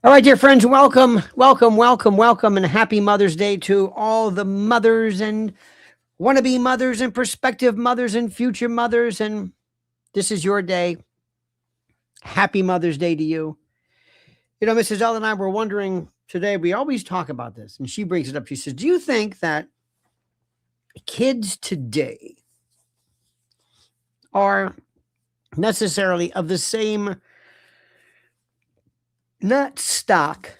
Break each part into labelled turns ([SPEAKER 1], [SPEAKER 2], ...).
[SPEAKER 1] All right, dear friends, welcome, welcome, welcome, welcome, and happy Mother's Day to all the mothers and wannabe mothers and prospective mothers and future mothers. And this is your day. Happy Mother's Day to you. You know, Mrs. L and I were wondering today, we always talk about this, and she brings it up. She says, do you think that kids today are necessarily of the same, not stock,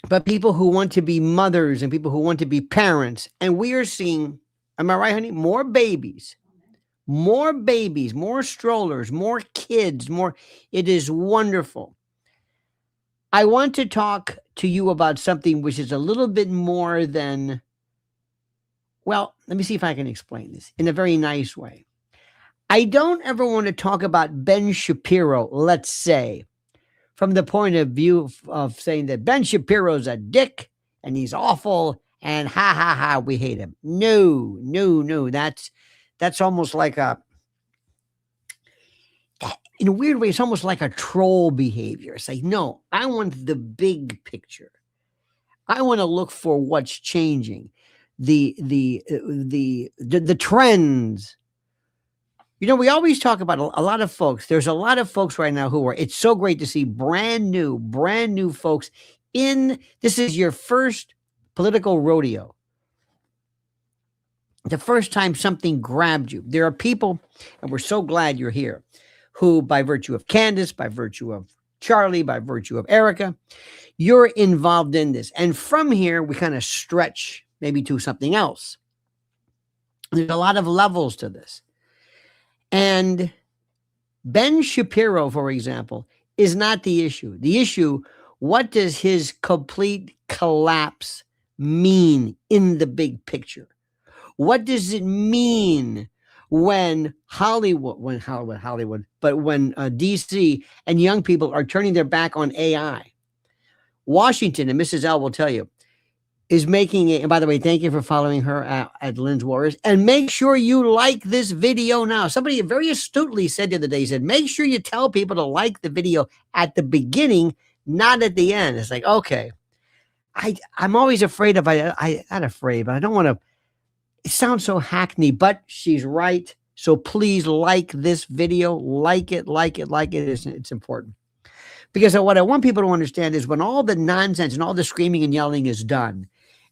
[SPEAKER 1] but people who want to be mothers and people who want to be parents? And we are seeing, am I right, honey? More babies, more strollers, more kids, more. It is wonderful. I want to talk to you about something which is a little bit more than, well, let me see if I can explain this in a very nice way. I don't ever want to talk about Ben Shapiro, let's say, from the point of view of saying that Ben Shapiro's a dick and he's awful and ha ha ha, we hate him. No, no, no. That's almost like in a weird way, it's almost like a troll behavior. It's like, no, I want the big picture. I want to look for what's changing, the trends. You know, we always talk about a lot of folks. There's a lot of folks right now who are, it's so great to see brand new folks in, this is your first political rodeo. The first time something grabbed you. There are people, and we're so glad you're here, who by virtue of Candace, by virtue of Charlie, by virtue of Erica, you're involved in this. And from here, we kind of stretch maybe to something else. There's a lot of levels to this. And Ben Shapiro, for example, is not the issue. The issue, what does his complete collapse mean in the big picture? What does it mean when Hollywood, but when DC and young people are turning their back on AI? Washington, and Mrs. L will tell you, is making it. And by the way, thank you for following her at Lynn's Warriors. And make sure you like this video now. Somebody very astutely said the other day, he said, make sure you tell people to like the video at the beginning, not at the end. It's like, okay. I'm always afraid of, I not afraid, but I don't want to, it sounds so hackneyed, but she's right. So please like this video, like it. It's important. Because what I want people to understand is when all the nonsense and all the screaming and yelling is done,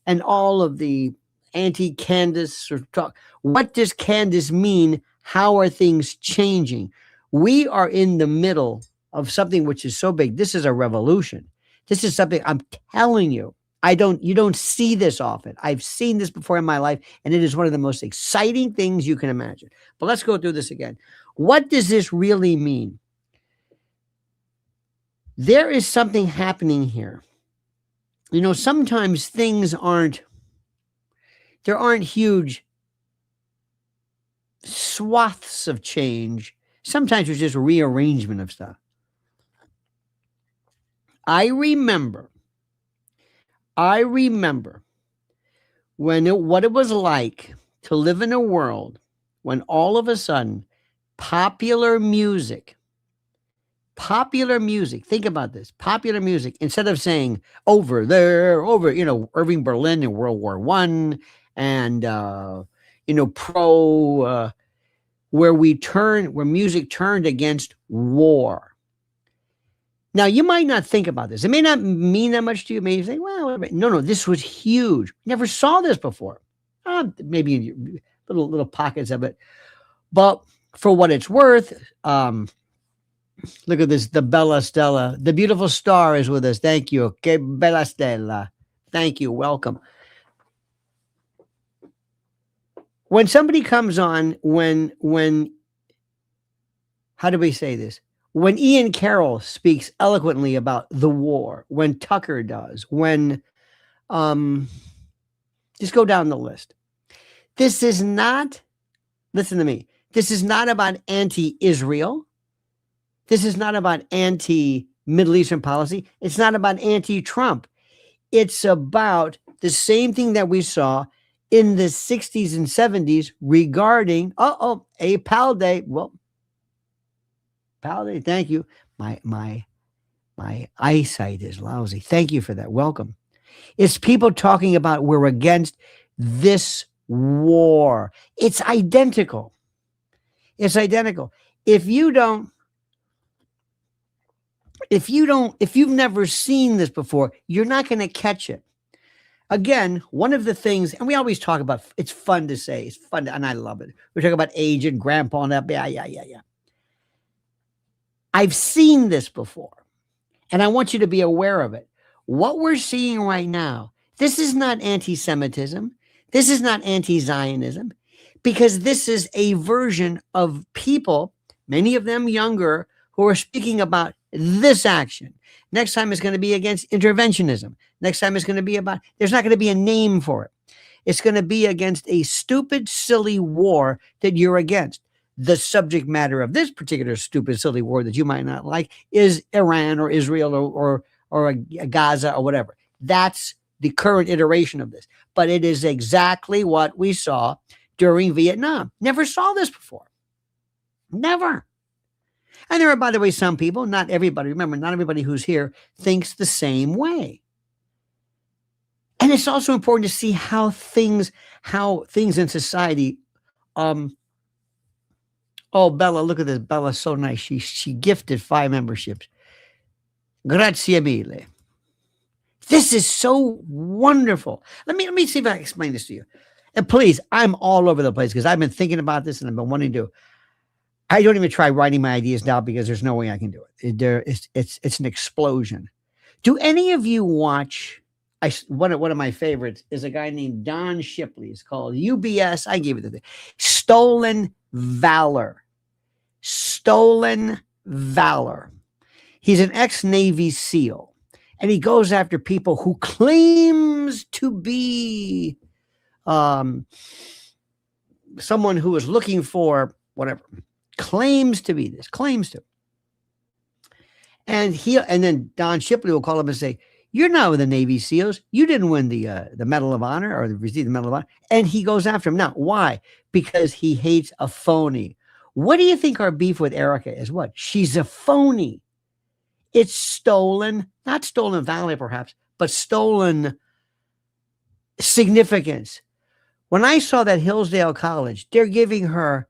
[SPEAKER 1] and all of the anti-Candace talk, what does Candace mean? How are things changing? We are in the middle of something which is so big. This is a revolution. This is something I'm telling you. You don't see this often. I've seen this before in my life, and it is one of the most exciting things you can imagine. But let's go through this again. What does this really mean? There is something happening here. You know, sometimes things there aren't huge swaths of change. Sometimes there's just rearrangement of stuff. I remember what it was like to live in a world when all of a sudden popular music, think about this, popular music, instead of saying over there, Irving Berlin in World War I and, where music turned against war. Now, you might not think about this. It may not mean that much to you. Maybe you think, well, no, this was huge. Never saw this before. Maybe in little pockets of it. But for what it's worth, look at this, the Bella Stella. The beautiful star is with us. Thank you. Okay, Bella Stella. Thank you. Welcome. When somebody comes on, how do we say this? When Ian Carroll speaks eloquently about the war, when Tucker does, when, just go down the list. This is not, listen to me, this is not about anti-Israel. This is not about anti-Middle Eastern policy. It's not about anti-Trump. It's about the same thing that we saw in the 60s and 70s regarding, Palde, thank you. My My eyesight is lousy. Thank you for that. Welcome. It's people talking about we're against this war. It's identical. It's identical. If you don't, if you've never seen this before, you're not going to catch it. Again, one of the things, and we always talk about, it's fun to say, it's fun, and I love it. We talk about age and grandpa and that. Yeah. I've seen this before, and I want you to be aware of it. What we're seeing right now, this is not anti-Semitism. This is not anti-Zionism, because this is a version of people, many of them younger, who are speaking about this action. Next time it's going to be against interventionism. Next time it's going to be about, there's not going to be a name for it. It's going to be against a stupid, silly war that you're against. The subject matter of this particular stupid, silly war that you might not like is Iran or Israel or Gaza or whatever. That's the current iteration of this. But it is exactly what we saw during Vietnam. Never saw this before. Never. And there are, by the way, some people, not everybody, remember, not everybody who's here thinks the same way. And it's also important to see how things in society, oh, Bella, look at this. Bella's so nice. She gifted 5 memberships. Grazie mille. This is so wonderful. Let me see if I can explain this to you. And please, I'm all over the place because I've been thinking about this and I've been wanting to do. I don't even try writing my ideas down because there's no way I can do it. It's an explosion. Do any of you watch? One of my favorites is a guy named Don Shipley. It's called UBS. I gave it the thing. Stolen Valor. Stolen Valor. He's an ex-Navy SEAL, and he goes after people who claims to be someone who is looking for whatever. Claims to be this. Claims to. And then Don Shipley will call him and say, "You're not with the Navy SEALs. You didn't win the Medal of Honor or receive the Medal of Honor." And he goes after him. Now, why? Because he hates a phony. What do you think our beef with Erica is? What? She's a phony. It's stolen, not stolen valor perhaps, but stolen significance. When I saw that Hillsdale College, they're giving her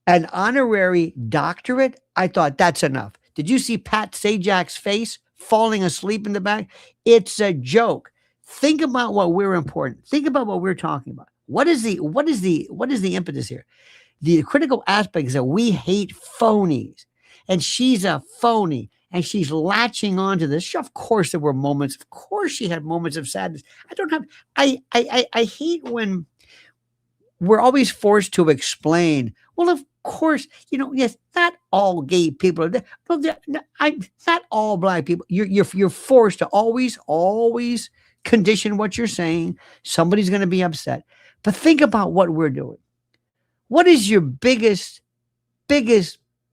[SPEAKER 1] an honorary doctorate, I thought that's enough. Did you see Pat Sajak's face falling asleep in the back? It's a joke. Think about what we're important. Think about what we're talking about. What is the impetus here? The critical aspect is that we hate phonies, and she's a phony, and she's latching onto this. Of course, there were moments. Of course, she had moments of sadness. I hate when we're always forced to explain. Well, of course, yes, not all gay people are there. Not all black people. You're forced to always condition what you're saying. Somebody's going to be upset. But think about what we're doing. What is your biggest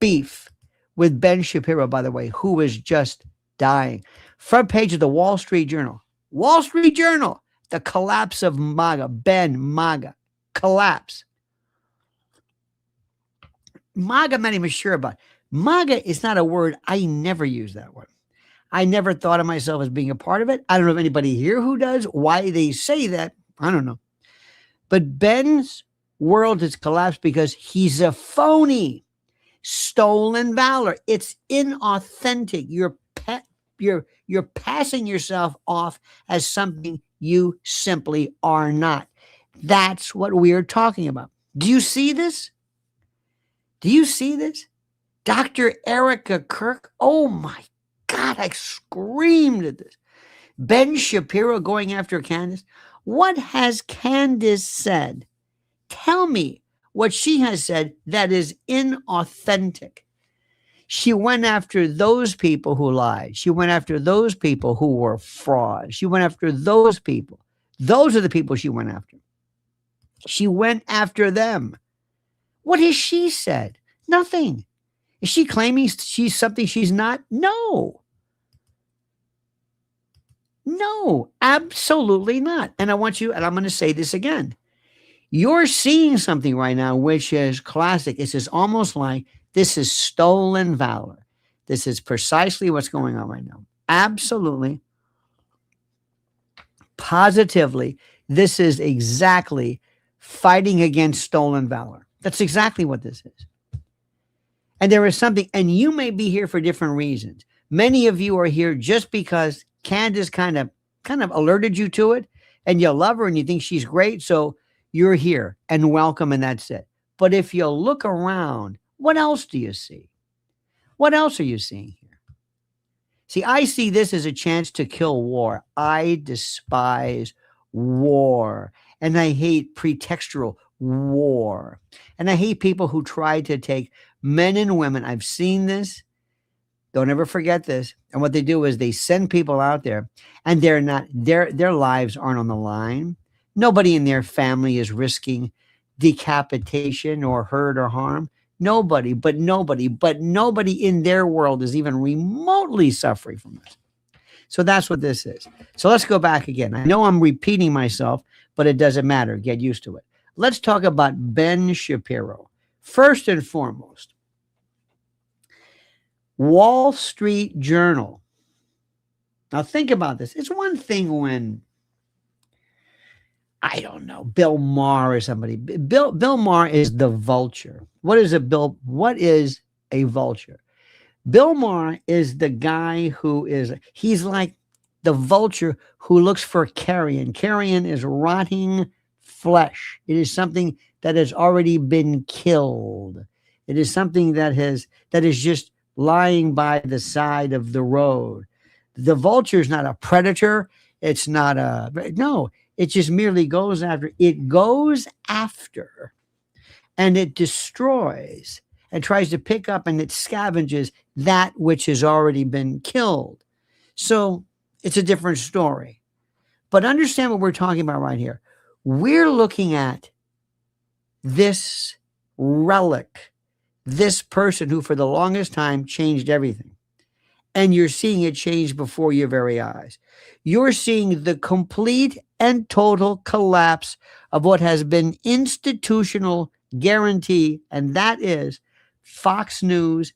[SPEAKER 1] beef with Ben Shapiro, by the way, who is just dying? Front page of the Wall Street Journal. Wall Street Journal. The collapse of MAGA. Ben MAGA. Collapse. MAGA, I'm not even sure about. MAGA is not a word. I never use that word. I never thought of myself as being a part of it. I don't know if anybody here who does. Why they say that, I don't know. But Ben's world has collapsed because he's a phony. Stolen valor. It's inauthentic. You're passing yourself off as something you simply are not. That's what we're talking about. Do you see this? Do you see this? Dr. Erica Kirk. Oh my God, I screamed at this. Ben Shapiro going after Candace. What has Candace said? Tell me what she has said that is inauthentic. She went after those people who lied. She went after those people who were frauds. She went after those people. Those are the people she went after. She went after them. What has she said? Nothing. Is she claiming she's something she's not? No. No, absolutely not. And I want you, and I'm going to say this again. You're seeing something right now which is classic. It's just almost like this is stolen valor. This is precisely what's going on right now. Absolutely, positively, this is exactly fighting against stolen valor. That's exactly what this is. And there is something, and you may be here for different reasons. Many of you are here just because Candace kind of alerted you to it, and you love her and you think she's great. So you're here and welcome, and that's it. But if you look around, what else do you see? What else are you seeing here? See, I see this as a chance to kill war. I despise war, and I hate pretextual war. And I hate people who try to take men and women. I've seen this. Don't ever forget this. And what they do is they send people out there, and they're not, their lives aren't on the line. Nobody in their family is risking decapitation or hurt or harm. Nobody in their world is even remotely suffering from this. So that's what this is. So let's go back again. I know I'm repeating myself, but it doesn't matter. Get used to it. Let's talk about Ben Shapiro. First and foremost, Wall Street Journal. Now think about this. It's one thing when, I don't know, Bill Maher or somebody. Bill Maher is the vulture. What is a vulture? Bill Maher is the guy he's like the vulture who looks for carrion. Carrion is rotting flesh. It is something that has already been killed. It is something that is just lying by the side of the road. The vulture is not a predator. It's not no. It just merely goes after. It goes after, and it destroys and tries to pick up, and it scavenges that which has already been killed. So it's a different story. But understand what we're talking about right here. We're looking at this relic, this person who for the longest time changed everything. And you're seeing it change before your very eyes. You're seeing the complete and total collapse of what has been institutional guarantee, and that is Fox News,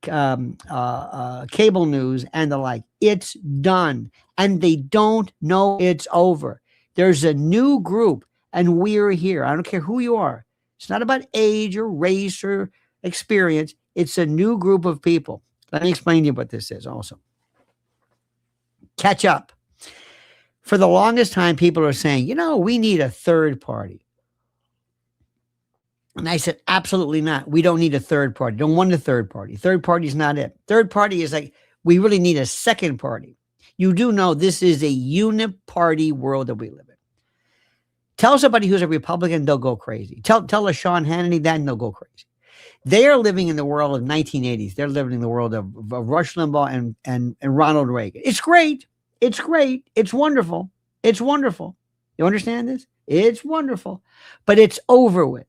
[SPEAKER 1] cable news, and the like. It's done, and they don't know it's over. There's a new group, and we're here. I don't care who you are. It's not about age or race or experience. It's a new group of people. Let me explain to you what this is also. Catch up. For the longest time, people are saying, we need a third party. And I said, absolutely not. We don't need a third party. Don't want a third party. Third party is not it. Third party is like, we really need a second party. You do know this is a uniparty world that we live in. Tell somebody who's a Republican, they'll go crazy. Tell a Sean Hannity that, and they'll go crazy. They are living in the world of 1980s. They're living in the world of Rush Limbaugh and Ronald Reagan. It's great. It's great. It's wonderful. It's wonderful. You understand this? It's wonderful. But it's over with.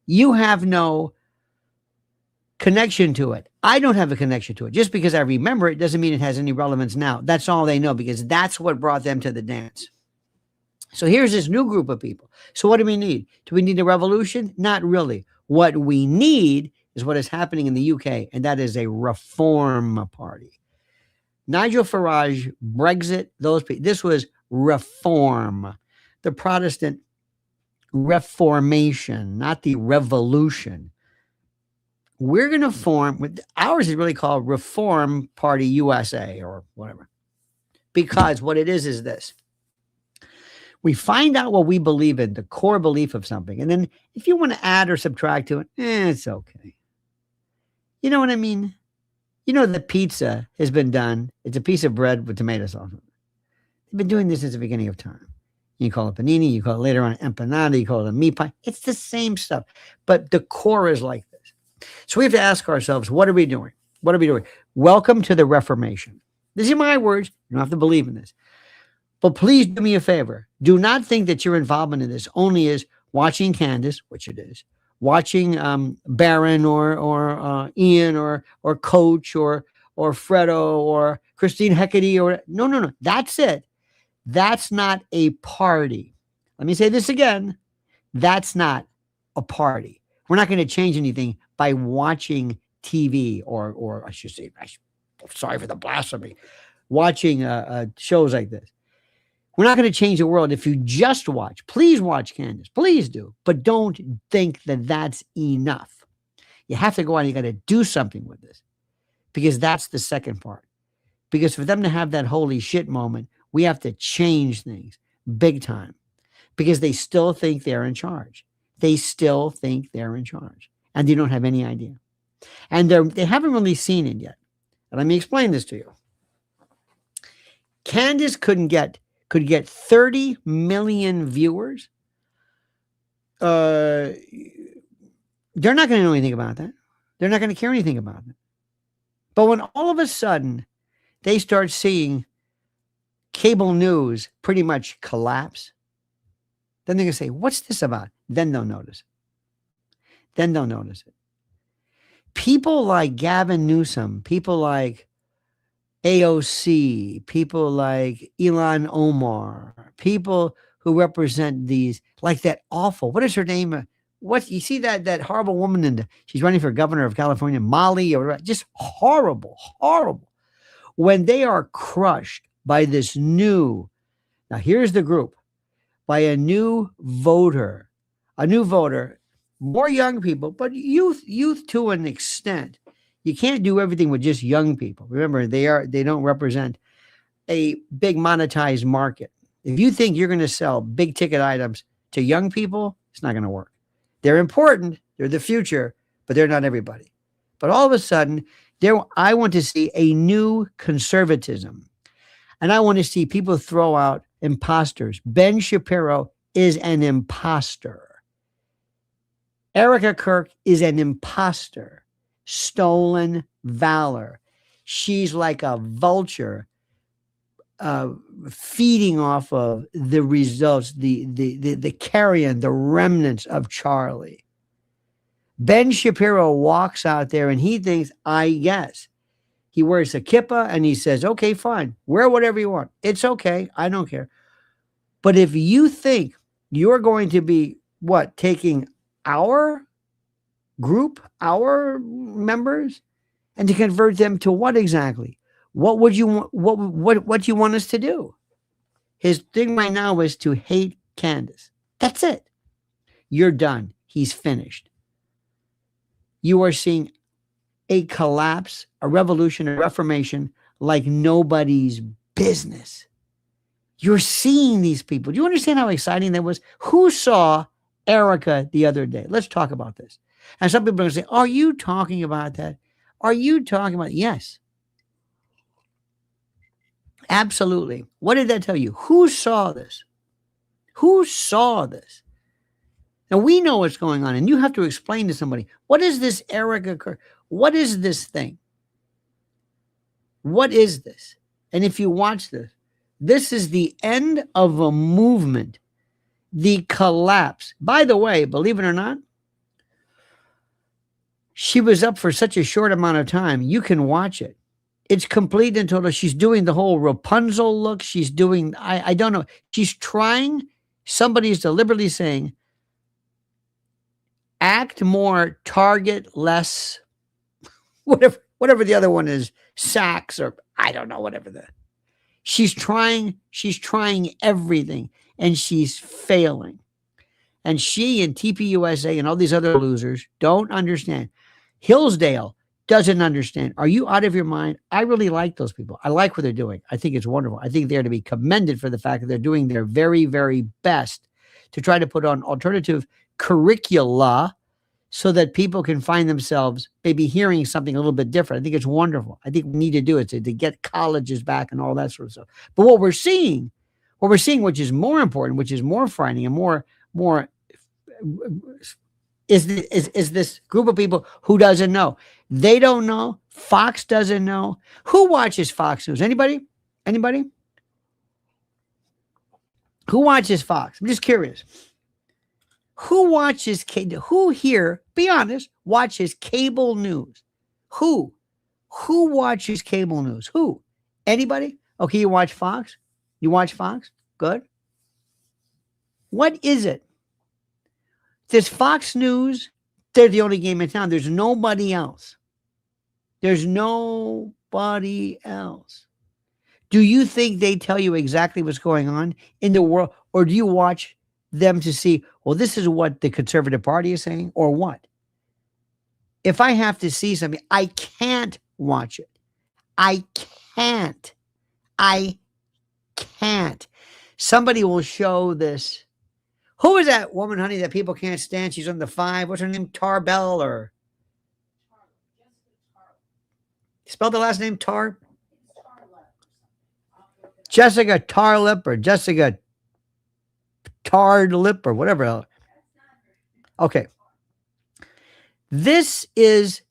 [SPEAKER 1] You have no connection to it. I don't have a connection to it. Just because I remember it doesn't mean it has any relevance now. That's all they know, because that's what brought them to the dance. So here's this new group of people. So what do we need? Do we need a revolution? Not really. What we need is what is happening in the UK, and that is a reform party. Nigel Farage, Brexit, those people. This was reform. The Protestant Reformation, not the revolution. We're going to form, ours is really called Reform Party USA or whatever. Because what it is this. We find out what we believe in, the core belief of something. And then if you want to add or subtract to it, it's okay. You know what I mean? The pizza has been done. It's a piece of bread with tomato sauce. They've been doing this since the beginning of time. You call it panini, you call it later on empanada, you call it a meat pie. It's the same stuff. But the core is like this. So we have to ask ourselves, what are we doing? What are we doing? Welcome to the Reformation. These are my words. You don't have to believe in this. But please do me a favor. Do not think that your involvement in this only is watching Candace, which it is, watching Barron or Ian or Coach or Fredo or Christine Hecate or no. That's it. That's not a party. Let me say this again. That's not a party. We're not going to change anything by watching TV, or I should say, sorry for the blasphemy, watching shows like this. We're not going to change the world if you just watch. Please watch Candace. Please do. But don't think that that's enough. You have to go out and you got to do something with this, because that's the second part. Because for them to have that holy shit moment, we have to change things big time, because they still think they're in charge. They still think they're in charge, and they don't have any idea. And they haven't really seen it yet. And let me explain this to you. Candace could get 30 million viewers. They're not going to know anything about that. They're not going to care anything about it. But when all of a sudden they start seeing cable news pretty much collapse, then they're going to say, what's this about? Then they'll notice it. People like Gavin Newsom, people like AOC, people like Ilhan Omar, people who represent these, like that awful, what is her name? What you see that horrible woman, she's running for governor of California, Molly, or just horrible. When they are crushed by this new, now here's the group, by a new voter, more young people, but youth to an extent. You can't do everything with just young people. Remember, they don't represent a big monetized market. If you think you're going to sell big ticket items to young people, it's not going to work. They're important, they're the future, but they're not everybody. But all of a sudden, I want to see a new conservatism. And I want to see people throw out imposters. Ben Shapiro is an imposter. Erica Kirk is an imposter. Stolen valor. She's like a vulture feeding off of the results, the carrion, the remnants of Charlie. Ben Shapiro walks out there and he thinks, I guess. He wears a kippah and he says, okay, fine, wear whatever you want. It's okay. I don't care. But if you think you're going to be, taking our group, our members, and to convert them to what exactly? What would you want? What do you want us to do? His thing right now is to hate Candace. That's it. You're done. He's finished. You are seeing a collapse, a revolution, a reformation like nobody's business. You're seeing these people. Do you understand how exciting that was? Who saw Erica the other day? Let's talk about this. And some people are going to say, are you talking about that? Are you talking about, yes. Absolutely. What did that tell you? Who saw this? Who saw this? Now we know what's going on, and you have to explain to somebody, what is this Erica Kirk? What is this thing? What is this? And if you watch this, this is the end of a movement, the collapse. By the way, believe it or not, she was up for such a short amount of time. You can watch it. It's complete and total. She's doing the whole Rapunzel look. She's doing, I don't know. She's trying, somebody's deliberately saying, act more Target, less whatever the other one is, Saks, or I don't know, whatever the. She's trying everything, and she's failing. And she and TPUSA and all these other losers don't understand. Hillsdale doesn't understand. Are you out of your mind? I really like those people. I like what they're doing. I think it's wonderful. I think they're to be commended for the fact that they're doing their very, very best to try to put on alternative curricula so that people can find themselves maybe hearing something a little bit different. I think it's wonderful. I think we need to do it to get colleges back and all that sort of stuff. But what we're seeing, which is more important, which is more frightening and more is this group of people who doesn't know. They don't know. Fox doesn't know. Who watches Fox News? Anybody? Who watches Fox? I'm just curious. Who watches who here, be honest, watches cable news? Who watches cable news? Who? Anybody? Okay, you watch Fox? You watch Fox? Good. What is it? There's Fox News. They're the only game in town. There's nobody else. There's nobody else. Do you think they tell you exactly what's going on in the world? Or do you watch them to see, well, this is what the conservative party is saying, or what? If I have to see something, I can't watch it. I can't. I can't. Somebody will show this. Who is that woman, honey, that people can't stand? She's on the 5. What's her name? Tarbell or spell the last name Tar? Jessica Tarlip or Jessica Tardlip or whatever else. Okay. This is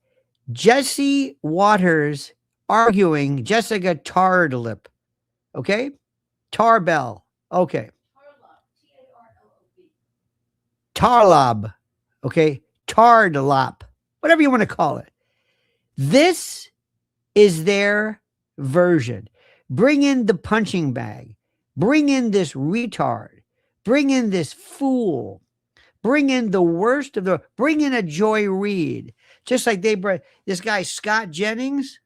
[SPEAKER 1] Jesse Waters arguing Jessica Tardlip. Okay? Tarbell. Okay. Tarlob. Okay? Tardlop. Whatever you want to call it. This is their version. Bring in the punching bag. Bring in this retard. Bring in this fool. Bring in the worst of the, bring in a Joy Reid. Just like they brought this guy, Scott Jennings.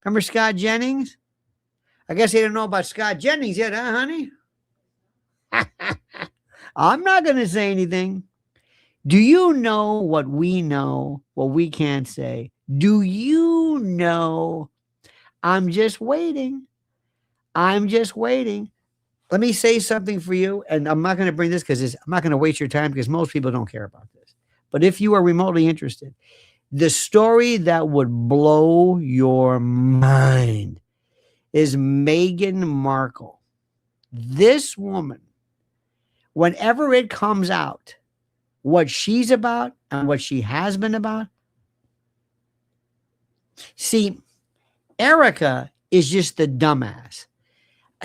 [SPEAKER 1] Remember Scott Jennings? I guess they don't know about Scott Jennings yet, huh, honey? I'm not going to say anything. Do you know what we know, what we can't say? Do you know? I'm just waiting. I'm just waiting. Let me say something for you, and I'm not going to bring this because I'm not going to waste your time because most people don't care about this. But if you are remotely interested, the story that would blow your mind is Megyn Markle. This woman, whenever it comes out, what she's about and what she has been about. See, Erica is just the dumbass.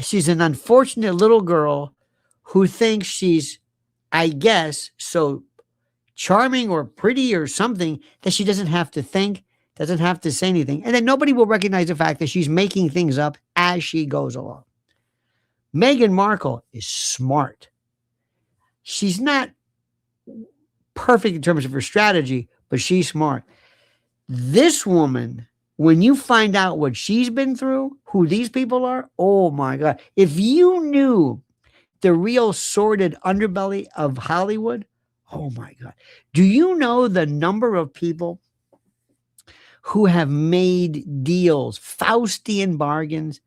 [SPEAKER 1] She's an unfortunate little girl who thinks she's, I guess, so charming or pretty or something that she doesn't have to think, doesn't have to say anything. And then nobody will recognize the fact that she's making things up as she goes along. Megyn Markle is smart. She's not perfect in terms of her strategy, but she's smart. This woman, when you find out what she's been through, who these people are, oh my God. If you knew the real sordid underbelly of Hollywood, oh my God. Do you know the number of people who have made deals, Faustian bargains,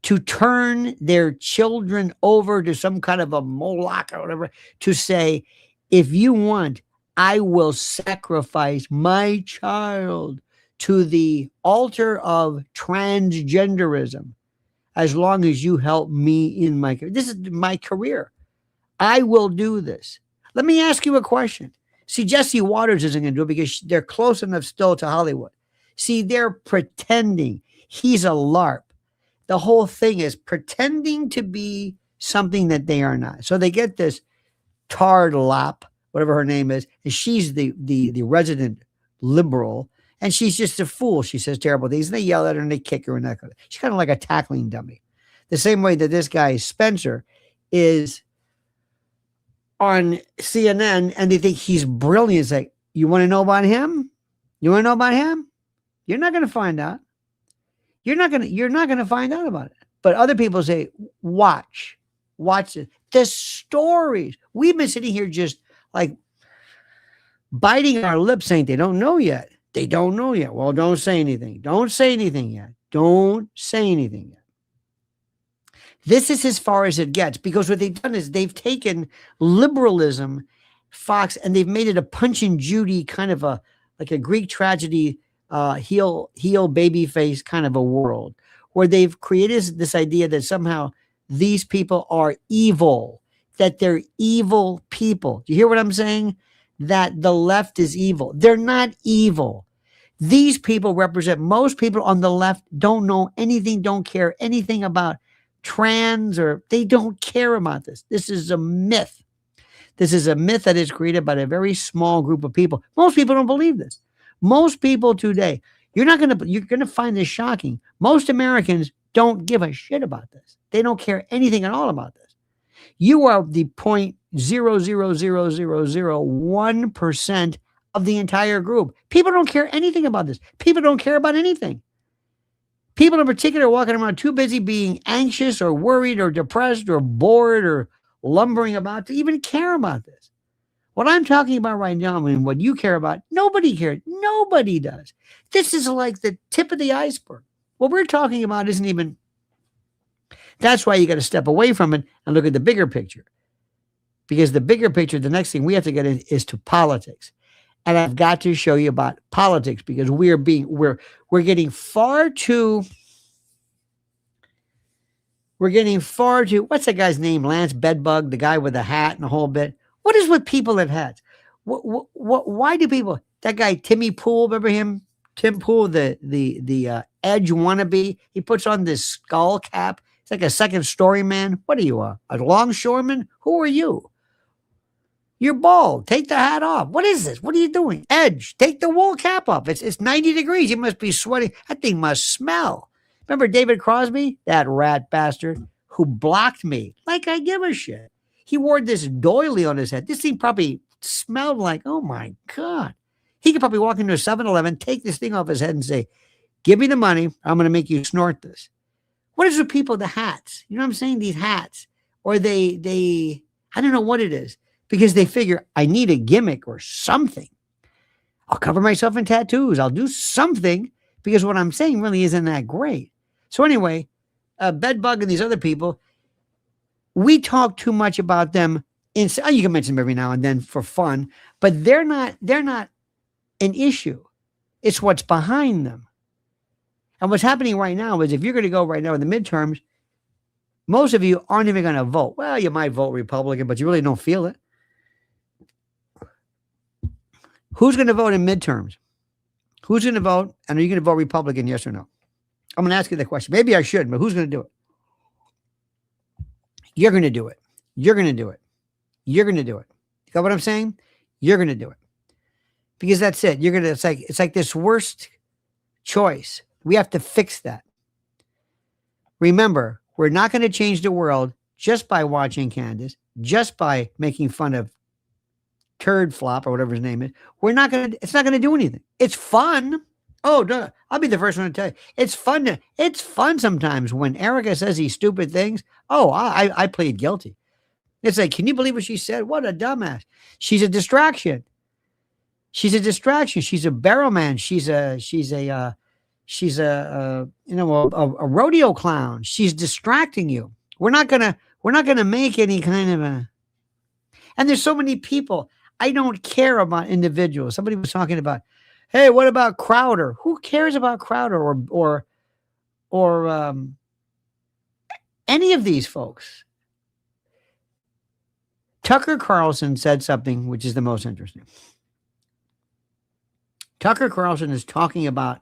[SPEAKER 1] to turn their children over to some kind of a Moloch or whatever, to say, if you want, I will sacrifice my child to the altar of transgenderism as long as you help me in my career. This is my career. I will do this. Let me ask you a question. See, Jesse Waters isn't going to do it because they're close enough still to Hollywood. See, they're pretending he's a LARP. The whole thing is pretending to be something that they are not. So they get this Tardlop, whatever her name is, and she's the resident liberal, and she's just a fool. She says terrible things, and they yell at her and they kick her, and that kind of, she's kind of like a tackling dummy. The same way that this guy Spencer is on CNN, and they think he's brilliant. It's like, you want to know about him? You want to know about him? You're not going to find out. You're not going to find out about it. But other people say, watch it. The stories. We've been sitting here just like biting our lips saying they don't know yet. They don't know yet. Well, don't say anything. Don't say anything yet. Don't say anything yet. This is as far as it gets, because what they've done is they've taken liberalism, Fox, and they've made it a Punch and Judy kind of like a Greek tragedy, heel baby face kind of a world, where they've created this idea that somehow these people are evil, that they're evil people. Do you hear what I'm saying? That the left is evil. They're not evil. These people represent, most people on the left don't know anything, don't care anything about trans, or they don't care about this. This is a myth. This is a myth that is created by a very small group of people. Most people don't believe this. Most people today, you're going to find this shocking. Most Americans don't give a shit about this. They don't care anything at all about this. You are the 0.00001% of the entire group. People don't care anything about this. People don't care about anything. People in particular are walking around too busy being anxious or worried or depressed or bored or lumbering about to even care about this. What I'm talking about right now, I mean, what you care about, nobody cares. Nobody does. This is like the tip of the iceberg. What we're talking about isn't even, that's why you got to step away from it and look at the bigger picture. Because the bigger picture, the next thing we have to get in is to politics. And I've got to show you about politics because we're getting far too, what's that guy's name? Lance Bedbug, the guy with the hat and the whole bit. What is with people that hats? Why do people, that guy, Timmy Pool, remember him? Tim Pool, the Edge wannabe. He puts on this skull cap. It's like a second story man. What are you, a longshoreman? Who are you? You're bald. Take the hat off. What is this? What are you doing? Edge, take the wool cap off. It's 90 degrees. You must be sweating. That thing must smell. Remember David Crosby? That rat bastard who blocked me. Like I give a shit. He wore this doily on his head. This thing probably smelled like, oh my God. He could probably walk into a 7-Eleven, take this thing off his head and say, give me the money. I'm going to make you snort this. What is with people, the hats? You know what I'm saying? These hats. Or they I don't know what it is. Because they figure, I need a gimmick or something. I'll cover myself in tattoos. I'll do something because what I'm saying really isn't that great. So anyway, Bedbug and these other people, we talk too much about them. You can mention them every now and then for fun, but they're not an issue. It's what's behind them. And what's happening right now is if you're going to go right now in the midterms, most of you aren't even going to vote. Well, you might vote Republican, but you really don't feel it. Who's going to vote in midterms? Who's going to vote? And are you going to vote Republican, yes or no? I'm going to ask you the question. Maybe I shouldn't, but who's going to do it? You're going to do it. You're going to do it. You're going to do it. You got what I'm saying? You're going to do it. Because that's it. You're going to, it's like this worst choice. We have to fix that. Remember, we're not going to change the world just by watching Candace, just by making fun of Turd Flop or whatever his name is. It's not going to do anything. It's fun. Oh, no, I'll be the first one to tell you. It's fun sometimes when Erica says these stupid things. Oh, I plead guilty. It's like, can you believe what she said? What a dumbass. She's a distraction. She's a distraction. She's a barrel man. She's a rodeo clown. She's distracting you. We're not gonna make any kind of a. And there's so many people. I don't care about individuals. Somebody was talking about, hey, what about Crowder? Who cares about Crowder or any of these folks? Tucker Carlson said something which is the most interesting. Tucker Carlson is talking about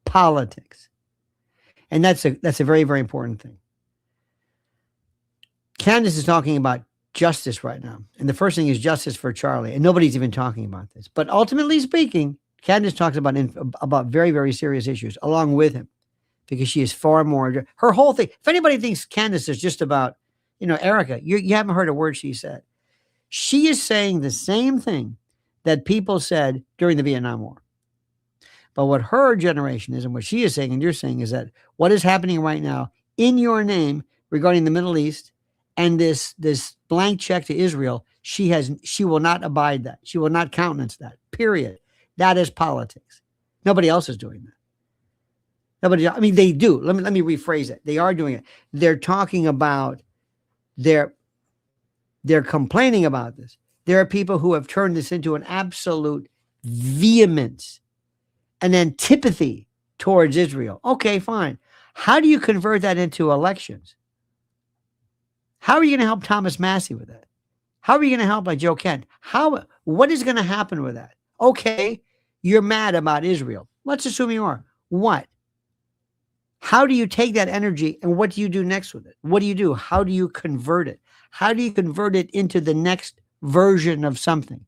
[SPEAKER 1] politics. And that's a very, very important thing. Candace is talking about justice right now. And the first thing is justice for Charlie. And nobody's even talking about this. But ultimately speaking, Candace talks about very, very serious issues along with him. Because she is far more, her whole thing. If anybody thinks Candace is just about, Erica, you haven't heard a word she said. She is saying the same thing that people said during the Vietnam War. But what her generation is and what she is saying and you're saying is that what is happening right now in your name regarding the Middle East and this blank check to Israel, she will not abide that. She will not countenance that, period. That is politics. Nobody else is doing that. They do. Let me rephrase it. They are doing it. They're talking about, they're complaining about this. There are people who have turned this into an absolute vehemence, an antipathy towards Israel. Okay, fine. How do you convert that into elections? How are you going to help Thomas Massey with that? How are you going to help Joe Kent? What is going to happen with that? Okay, you're mad about Israel. Let's assume you are. What? How do you take that energy and what do you do next with it? What do you do? How do you convert it? How do you convert it into the next version of something?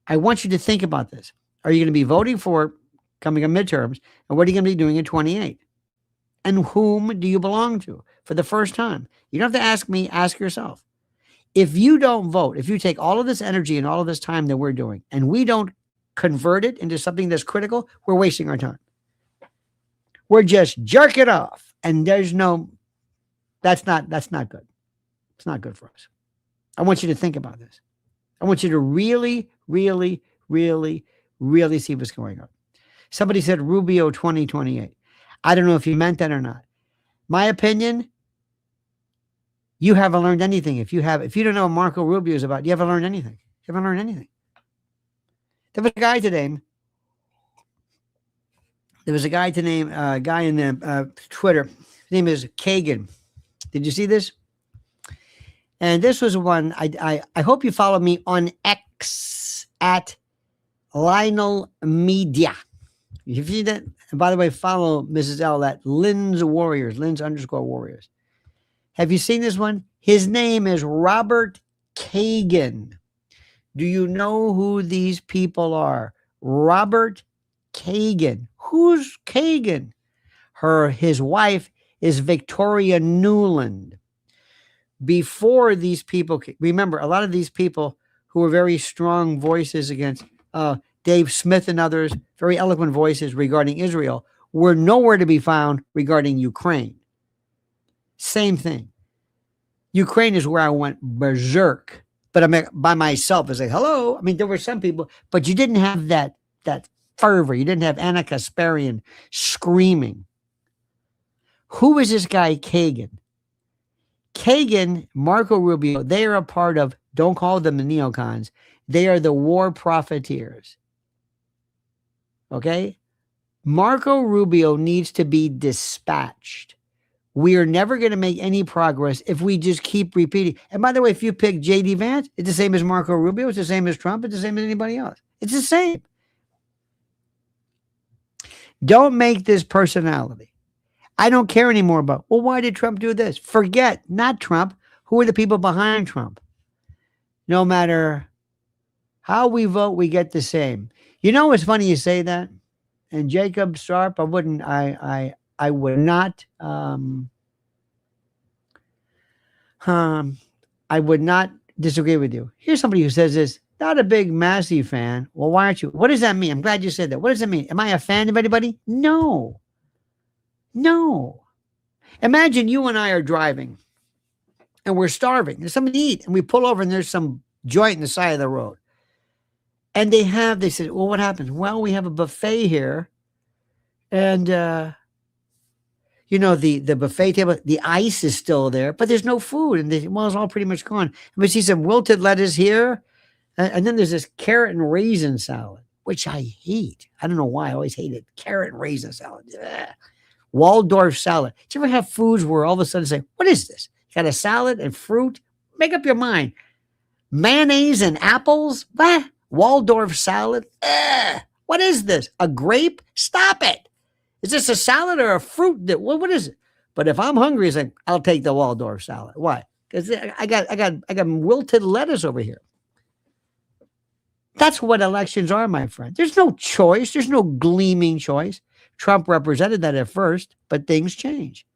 [SPEAKER 1] I want you to think about this. Are you going to be voting for coming up midterms? And what are you going to be doing in 28? And whom do you belong to for the first time? You don't have to ask me, ask yourself. If you don't vote, if you take all of this energy and all of this time that we're doing, and we don't convert it into something that's critical, we're wasting our time. We're just jerk it off. And that's not good. It's not good for us. I want you to think about this. I want you to really, really, really, really see what's going on. Somebody said Rubio 2028. I don't know if you meant that or not. My opinion, you haven't learned anything. If you don't know what Marco Rubio is about, you haven't learned anything. You haven't learned anything. There was a guy today. There was a guy in the Twitter. His name is Kagan. Did you see this? And this was one. I hope you follow me on X at Lionel Media. If you see that, and by the way, follow Mrs. L at Lynn's _Warriors. Have you seen this one? His name is Robert Kagan. Do you know who these people are? Robert Kagan. Who's Kagan? His wife is Victoria Newland. Before these people, remember, a lot of these people who were very strong voices against Dave Smith and others, very eloquent voices regarding Israel, were nowhere to be found regarding Ukraine. Same thing. Ukraine is where I went berserk, but I'm by myself. I say, hello. I mean, there were some people, but you didn't have that fervor. You didn't have Anna Kasparian screaming. Who is this guy, Kagan? Kagan, Marco Rubio, they are a part of, don't call them the neocons. They are the war profiteers. Okay? Marco Rubio needs to be dispatched. We are never going to make any progress if we just keep repeating. And by the way, if you pick J.D. Vance, it's the same as Marco Rubio. It's the same as Trump. It's the same as anybody else. It's the same. Don't make this personality. I don't care anymore about, well, why did Trump do this? Forget, not Trump. Who are the people behind Trump? No matter how we vote, we get the same. You know, it's funny you say that. And Jacob Sharp, I would not disagree with you. Here's somebody who says this, not a big Massey fan. Well, why aren't you? What does that mean? I'm glad you said that. What does it mean? Am I a fan of anybody? No. Imagine you and I are driving and we're starving. There's something to eat. And we pull over and there's some joint in the side of the road. And they said, well, what happens? Well, we have a buffet here. And, the buffet table, the ice is still there, but there's no food. And it's all pretty much gone. And we see some wilted lettuce here. And then there's this carrot and raisin salad, which I hate. I don't know why. I always hated carrot and raisin salad. Ugh. Waldorf salad. Do you ever have foods where all of a sudden say, what is this? You got a salad and fruit? Make up your mind. Mayonnaise and apples? Bah. Waldorf salad? Ugh. What is this? A grape? Stop it. Is this a salad or a fruit? What is it? But if I'm hungry, it's like, I'll take the Waldorf salad. Why? Because I got wilted lettuce over here. That's what elections are, my friend. There's no choice. There's no gleaming choice. Trump represented that at first, but things change.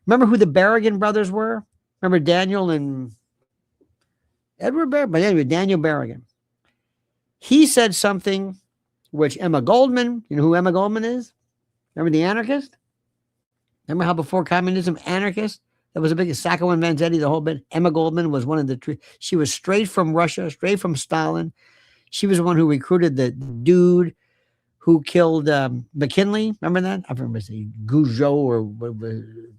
[SPEAKER 1] Remember who the Berrigan brothers were? Remember Daniel and Edward Berrigan? But anyway, Daniel Berrigan. He said something which Emma Goldman, you know who Emma Goldman is? Remember the anarchist? Remember how before communism, anarchist? That was a big Sacco and Vanzetti, the whole bit. Emma Goldman was one of the, she was straight from Russia, straight from Stalin. She was the one who recruited the dude who killed McKinley. Remember that? I remember saying Gougeot or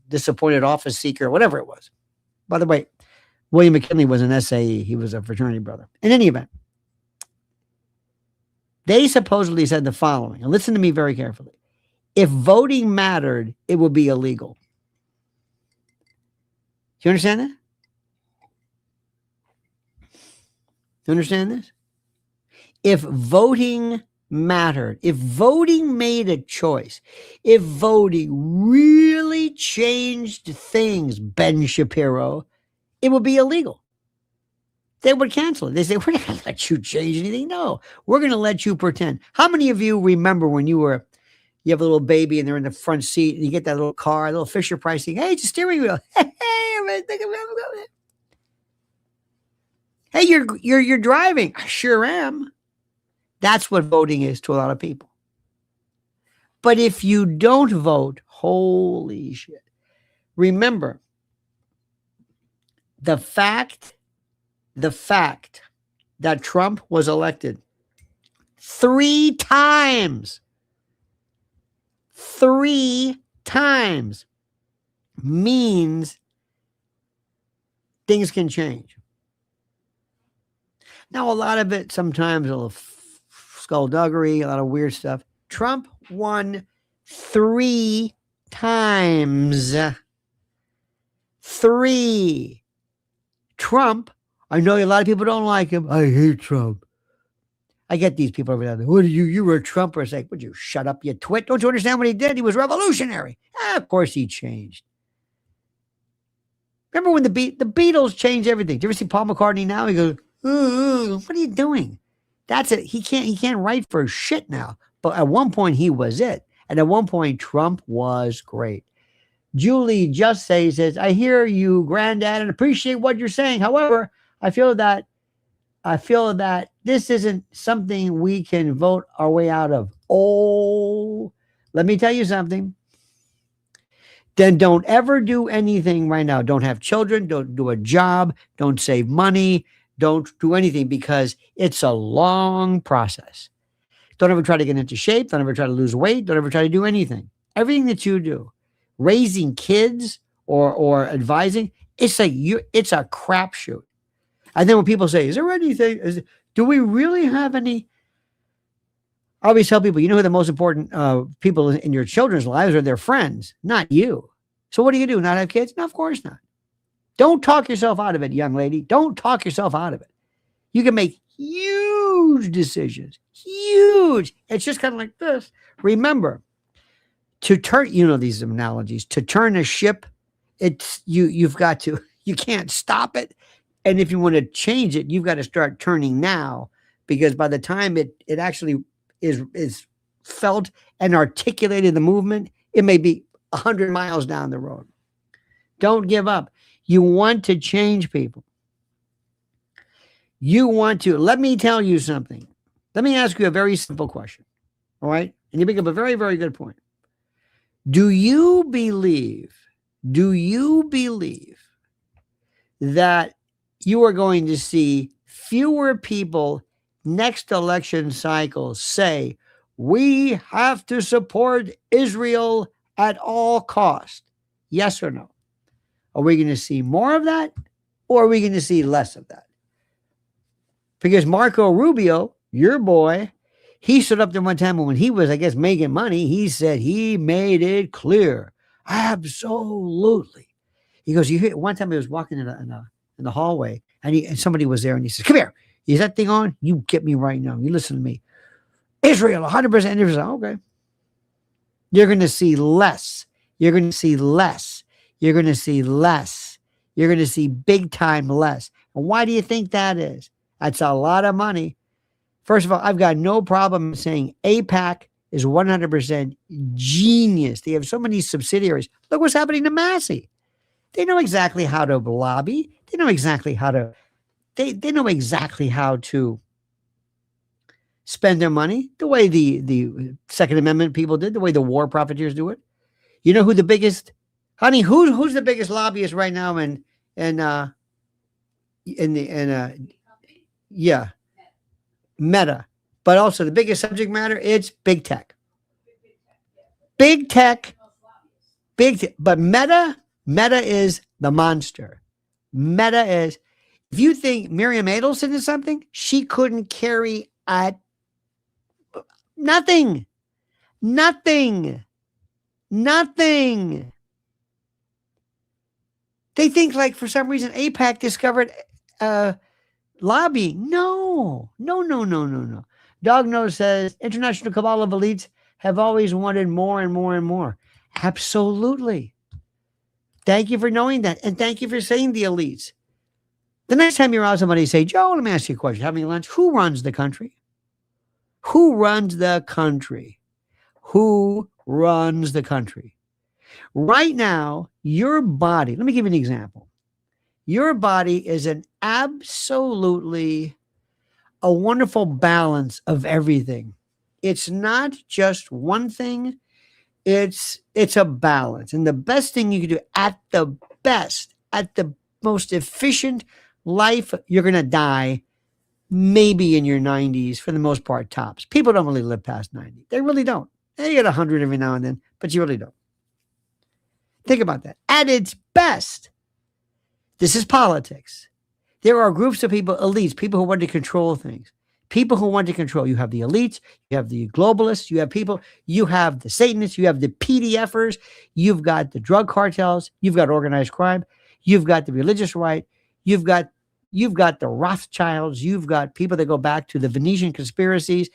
[SPEAKER 1] disappointed office seeker, whatever it was. By the way, William McKinley was an SAE. He was a fraternity brother. In any event, they supposedly said the following, and listen to me very carefully. If voting mattered, it would be illegal. Do you understand that? Do you understand this? If voting mattered, if voting made a choice, if voting really changed things, Ben Shapiro, it would be illegal. They would cancel it. They say, we're not going to let you change anything. No, we're going to let you pretend. How many of you remember when you have a little baby and they're in the front seat and you get that little car, a little Fisher Price thing. Hey, it's a steering wheel. Hey, Hey, you're driving. I sure am. That's what voting is to a lot of people. But if you don't vote, holy shit. Remember, the fact that Trump was elected 3 times means things can change. Now, a lot of it, sometimes a little skullduggery, a lot of weird stuff. Trump won 3 times. 3. Trump, I know a lot of people don't like him. I hate Trump. I get these people over there. What are you? You were a Trumper. It's like, would you shut up, you twit? Don't you understand what he did? He was revolutionary. Of course he changed. Remember when the Beatles changed everything? Do you ever see Paul McCartney now? He goes, what are you doing? That's it. He can't write for shit now. But at one point he was it. And at one point Trump was great. Julie Just says, I hear you, Granddad, and appreciate what you're saying. However, I feel that this isn't something we can vote our way out of. Oh, let me tell you something. Then don't ever do anything right now. Don't have children. Don't do a job. Don't save money. Don't do anything because it's a long process. Don't ever try to get into shape. Don't ever try to lose weight. Don't ever try to do anything. Everything that you do, raising kids or advising, it's a crapshoot. And then when people say, is there anything? Do we really have any? I always tell people, you know who the most important people in your children's lives are? Their friends, not you. So what do you do? Not have kids? No, of course not. Don't talk yourself out of it, young lady. Don't talk yourself out of it. You can make huge decisions. Huge. It's just kind of like this. Remember, to turn, these analogies, to turn a ship, it's you've got to, you can't stop it. And if you want to change it, you've got to start turning now, because by the time it actually is felt and articulated, the movement, it may be 100 miles down the road. Don't give up. You want to change people. You want to. Let me tell you something. Let me ask you a very simple question. All right? And you bring up a very, very good point. Do you believe that you are going to see fewer people next election cycle say, we have to support Israel at all costs? Yes or no? Are we going to see more of that, or are we going to see less of that? Because Marco Rubio, your boy, he stood up there one time when he was, I guess, making money. He said he made it clear. Absolutely. He goes, you hear, one time he was walking in the hallway, and somebody was there, and he says, come here. Is that thing on? You get me right now. You listen to me. Israel, 100% Israel. Okay. You're going to see less. You're going to see less. You're going to see less. You're going to see big time less. And why do you think that is? That's a lot of money. First of all, I've got no problem saying AIPAC is 100% genius. They have so many subsidiaries. Look what's happening to Massey. They know exactly how to lobby. They know exactly how to, they know exactly how to spend their money the way the Second Amendment people did, the way the war profiteers do it. You know who the biggest, honey, who's the biggest lobbyist right now Meta. But also the biggest subject matter, it's big tech. Big tech. But Meta is the monster. Meta is, if you think Miriam Adelson is something, she couldn't carry at nothing. They think like for some reason AIPAC discovered lobbying. No. Dog Nose says international cabal of elites have always wanted more and more and more. Absolutely. Thank you for knowing that. And thank you for saying the elites. The next time you're out, somebody say, Joe, let me ask you a question. Having lunch, who runs the country? Who runs the country? Who runs the country? Right now, your body, let me give you an example. Your body is an absolutely a wonderful balance of everything. It's not just one thing. It's a balance. And the best thing you can do at the best, at the most efficient life, you're going to die maybe in your 90s for the most part, tops. People don't really live past 90. They really don't. They get 100 every now and then, but you really don't. Think about that. At its best, this is politics. There are groups of people, elites, people who want to control things. People who want to control. You have the elites, you have the globalists, you have people, you have the Satanists, you have the PDFers, you've got the drug cartels, you've got organized crime, you've got the religious right, you've got the Rothschilds, you've got people that go back to the Venetian conspiracies.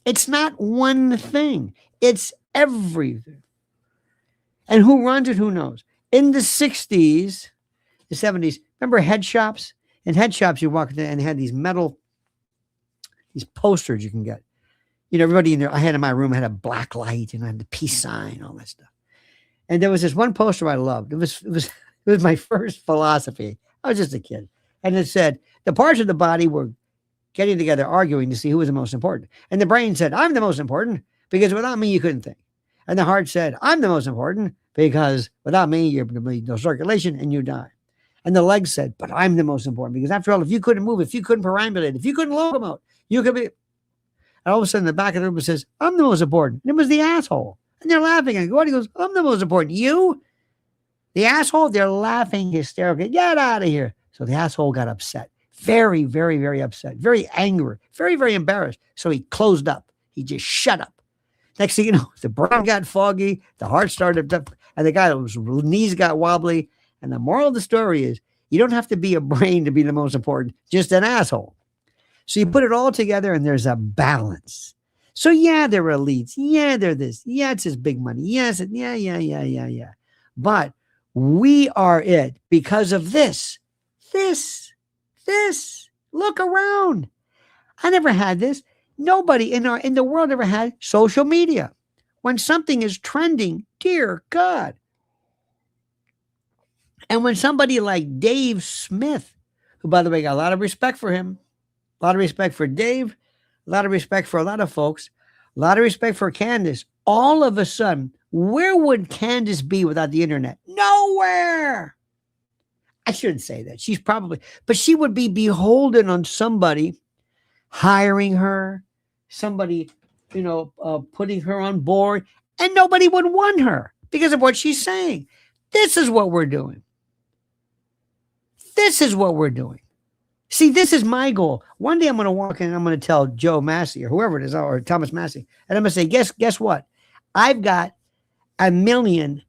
[SPEAKER 1] It's not one thing. It's everything. And who runs it? Who knows? In the 60s, the 70s, remember head shops? In head shops, you walk in and they had these posters you can get. You know, everybody in there, I had in my room, I had a black light and I had the peace sign, all that stuff. And there was this one poster I loved. It was my first philosophy. I was just a kid. And it said, the parts of the body were getting together, arguing to see who was the most important. And the brain said, I'm the most important because without me, you couldn't think. And the heart said, I'm the most important because without me, you're going to be no circulation and you die. And the legs said, but I'm the most important because after all, if you couldn't move, if you couldn't perambulate, if you couldn't locomote, you could be. And all of a sudden, the back of the room says, I'm the most important. And it was the asshole. And they're laughing. And he goes, I'm the most important. You? The asshole? They're laughing hysterically. Get out of here. So the asshole got upset. Very, very, very upset. Very angry. Very, very embarrassed. So he closed up. He just shut up. Next thing you know, the brain got foggy. The heart started up. And the guy's knees got wobbly. And the moral of the story is you don't have to be a brain to be the most important, just an asshole. So you put it all together and there's a balance. So yeah, they're elites. Yeah, they're this. Yeah, it's this big money. Yes, yeah. But we are it because of this. Look around. I never had this. Nobody in the world ever had social media. When something is trending, dear God. And when somebody like Dave Smith, who, by the way, got a lot of respect for him, a lot of respect for Dave, a lot of respect for a lot of folks, a lot of respect for Candace, all of a sudden, where would Candace be without the internet? Nowhere. I shouldn't say that. But she would be beholden on somebody hiring her, somebody, putting her on board, and nobody would want her because of what she's saying. This is what we're doing. This is what we're doing. See, this is my goal. One day I'm going to walk in and I'm going to tell Joe Massey or whoever it is, or Thomas Massey, and I'm going to say, guess what? I've got 1 million,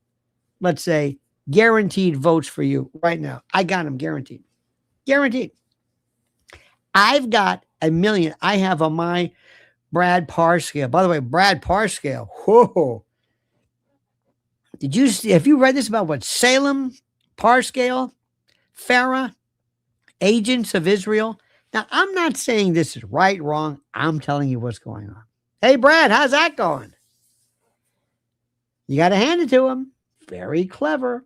[SPEAKER 1] let's say, guaranteed votes for you right now. I got them guaranteed. Guaranteed. I've got 1 million. I have on my Brad Parr scale. By the way, Brad Parr scale. Whoa. Have you read this about what Salem, Parr scale, Farah, agents of Israel? Now, I'm not saying this is right, wrong. I'm telling you what's going on. Hey, Brad, how's that going? You got to hand it to him. Very clever.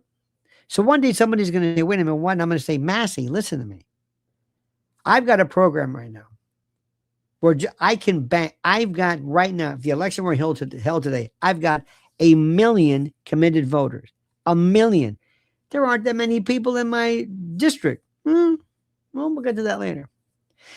[SPEAKER 1] So one day somebody's going to say, wait a minute, what? And I'm going to say, Massey, listen to me. I've got a program right now where I can bank. I've got right now, if the election were held today, I've got 1 million committed voters. 1 million. There aren't that many people in my district. Well, we'll get to that later.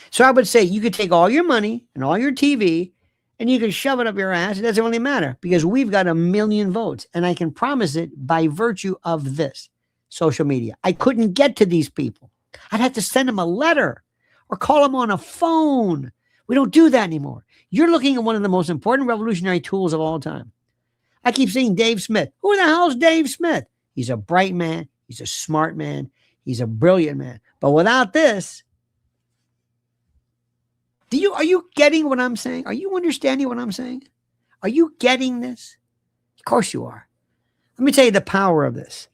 [SPEAKER 1] So I would say you could take all your money and all your TV and you can shove it up your ass. It doesn't really matter because we've got 1 million votes. And I can promise it by virtue of this social media. I couldn't get to these people. I'd have to send them a letter or call them on a phone. We don't do that anymore. You're looking at one of the most important revolutionary tools of all time. I keep saying Dave Smith. Who the hell's Dave Smith? He's a bright man. He's a smart man. He's a brilliant man. But without this, are you getting what I'm saying? Are you understanding what I'm saying? Are you getting this? Of course you are. Let me tell you the power of this.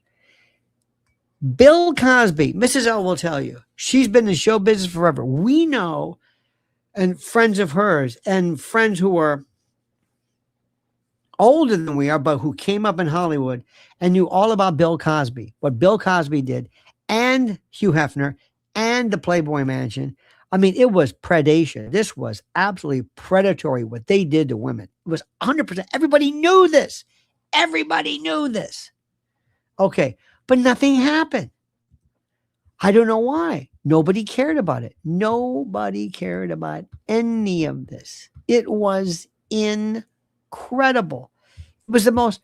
[SPEAKER 1] Bill Cosby, Mrs. L will tell you, she's been in show business forever. We know, and friends of hers and friends who are older than we are, but who came up in Hollywood and knew all about Bill Cosby, what Bill Cosby did, and Hugh Hefner, and the Playboy Mansion. I mean, it was predation. This was absolutely predatory what they did to women. It was 100%. Everybody knew this. Everybody knew this. Okay, but nothing happened. I don't know why. Nobody cared about it. Nobody cared about any of this. It was incredible. It was the most.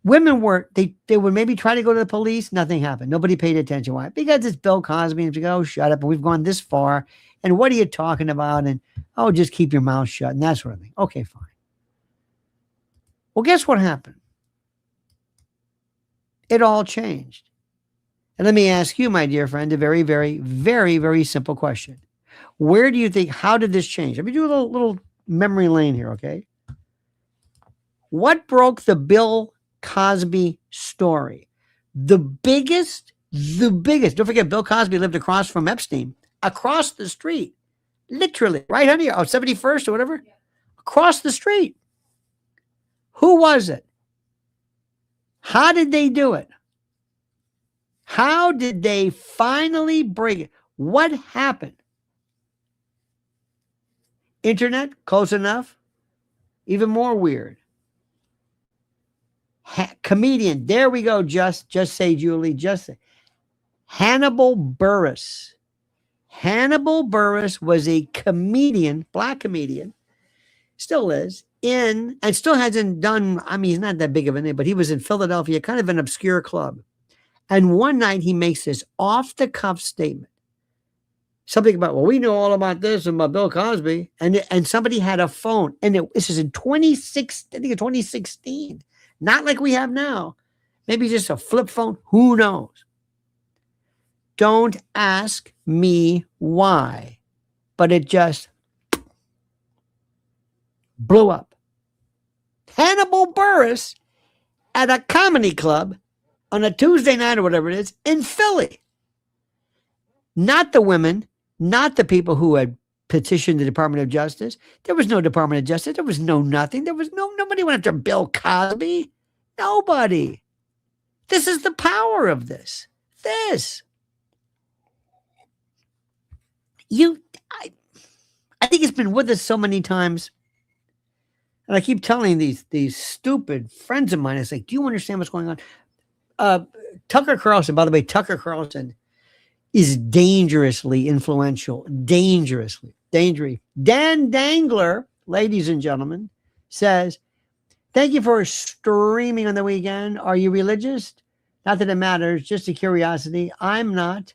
[SPEAKER 1] Women were, they would maybe try to go to the police. Nothing happened. Nobody paid attention. Why? Because it's Bill Cosby. And you go, oh, shut up. And we've gone this far. And what are you talking about? And, oh, just keep your mouth shut and that sort of thing. Okay, fine. Well, guess what happened? It all changed. And let me ask you, my dear friend, a very, very, very, very simple question. Where do you think, how did this change? Let me do a little memory lane here, okay? What broke the Bill Cosby story? The biggest, don't forget, Bill Cosby lived across from Epstein, across the street, literally, right, honey? Oh, 71st or whatever, across the street. Who was it? How did they do it? How did they finally break it? What happened? Internet, close enough. Even more weird. Comedian, there we go. Just say, Julie, just say. Hannibal Buress. Hannibal Buress was a comedian, black comedian, still is, and still hasn't done, I mean, he's not that big of a name, but he was in Philadelphia, kind of an obscure club. And one night he makes this off-the-cuff statement. Something about, well, we know all about this and about Bill Cosby. And somebody had a phone. And this is in 2016. Not like we have now. Maybe just a flip phone. Who knows? Don't ask me why. But it just blew up. Hannibal Buress at a comedy club on a Tuesday night or whatever it is in Philly. Not the women, not the people who had petitioned the Department of Justice. There was no Department of Justice. There was no nothing. There was nobody went after Bill Cosby. Nobody. This is the power of this. This. I think it's been with us so many times. And I keep telling these stupid friends of mine, it's like, do you understand what's going on? Tucker Carlson, by the way, Tucker Carlson is dangerously influential. Dangerously. Dan Dangler, ladies and gentlemen, says, thank you for streaming on the weekend. Are you religious? Not that it matters, just a curiosity. I'm not.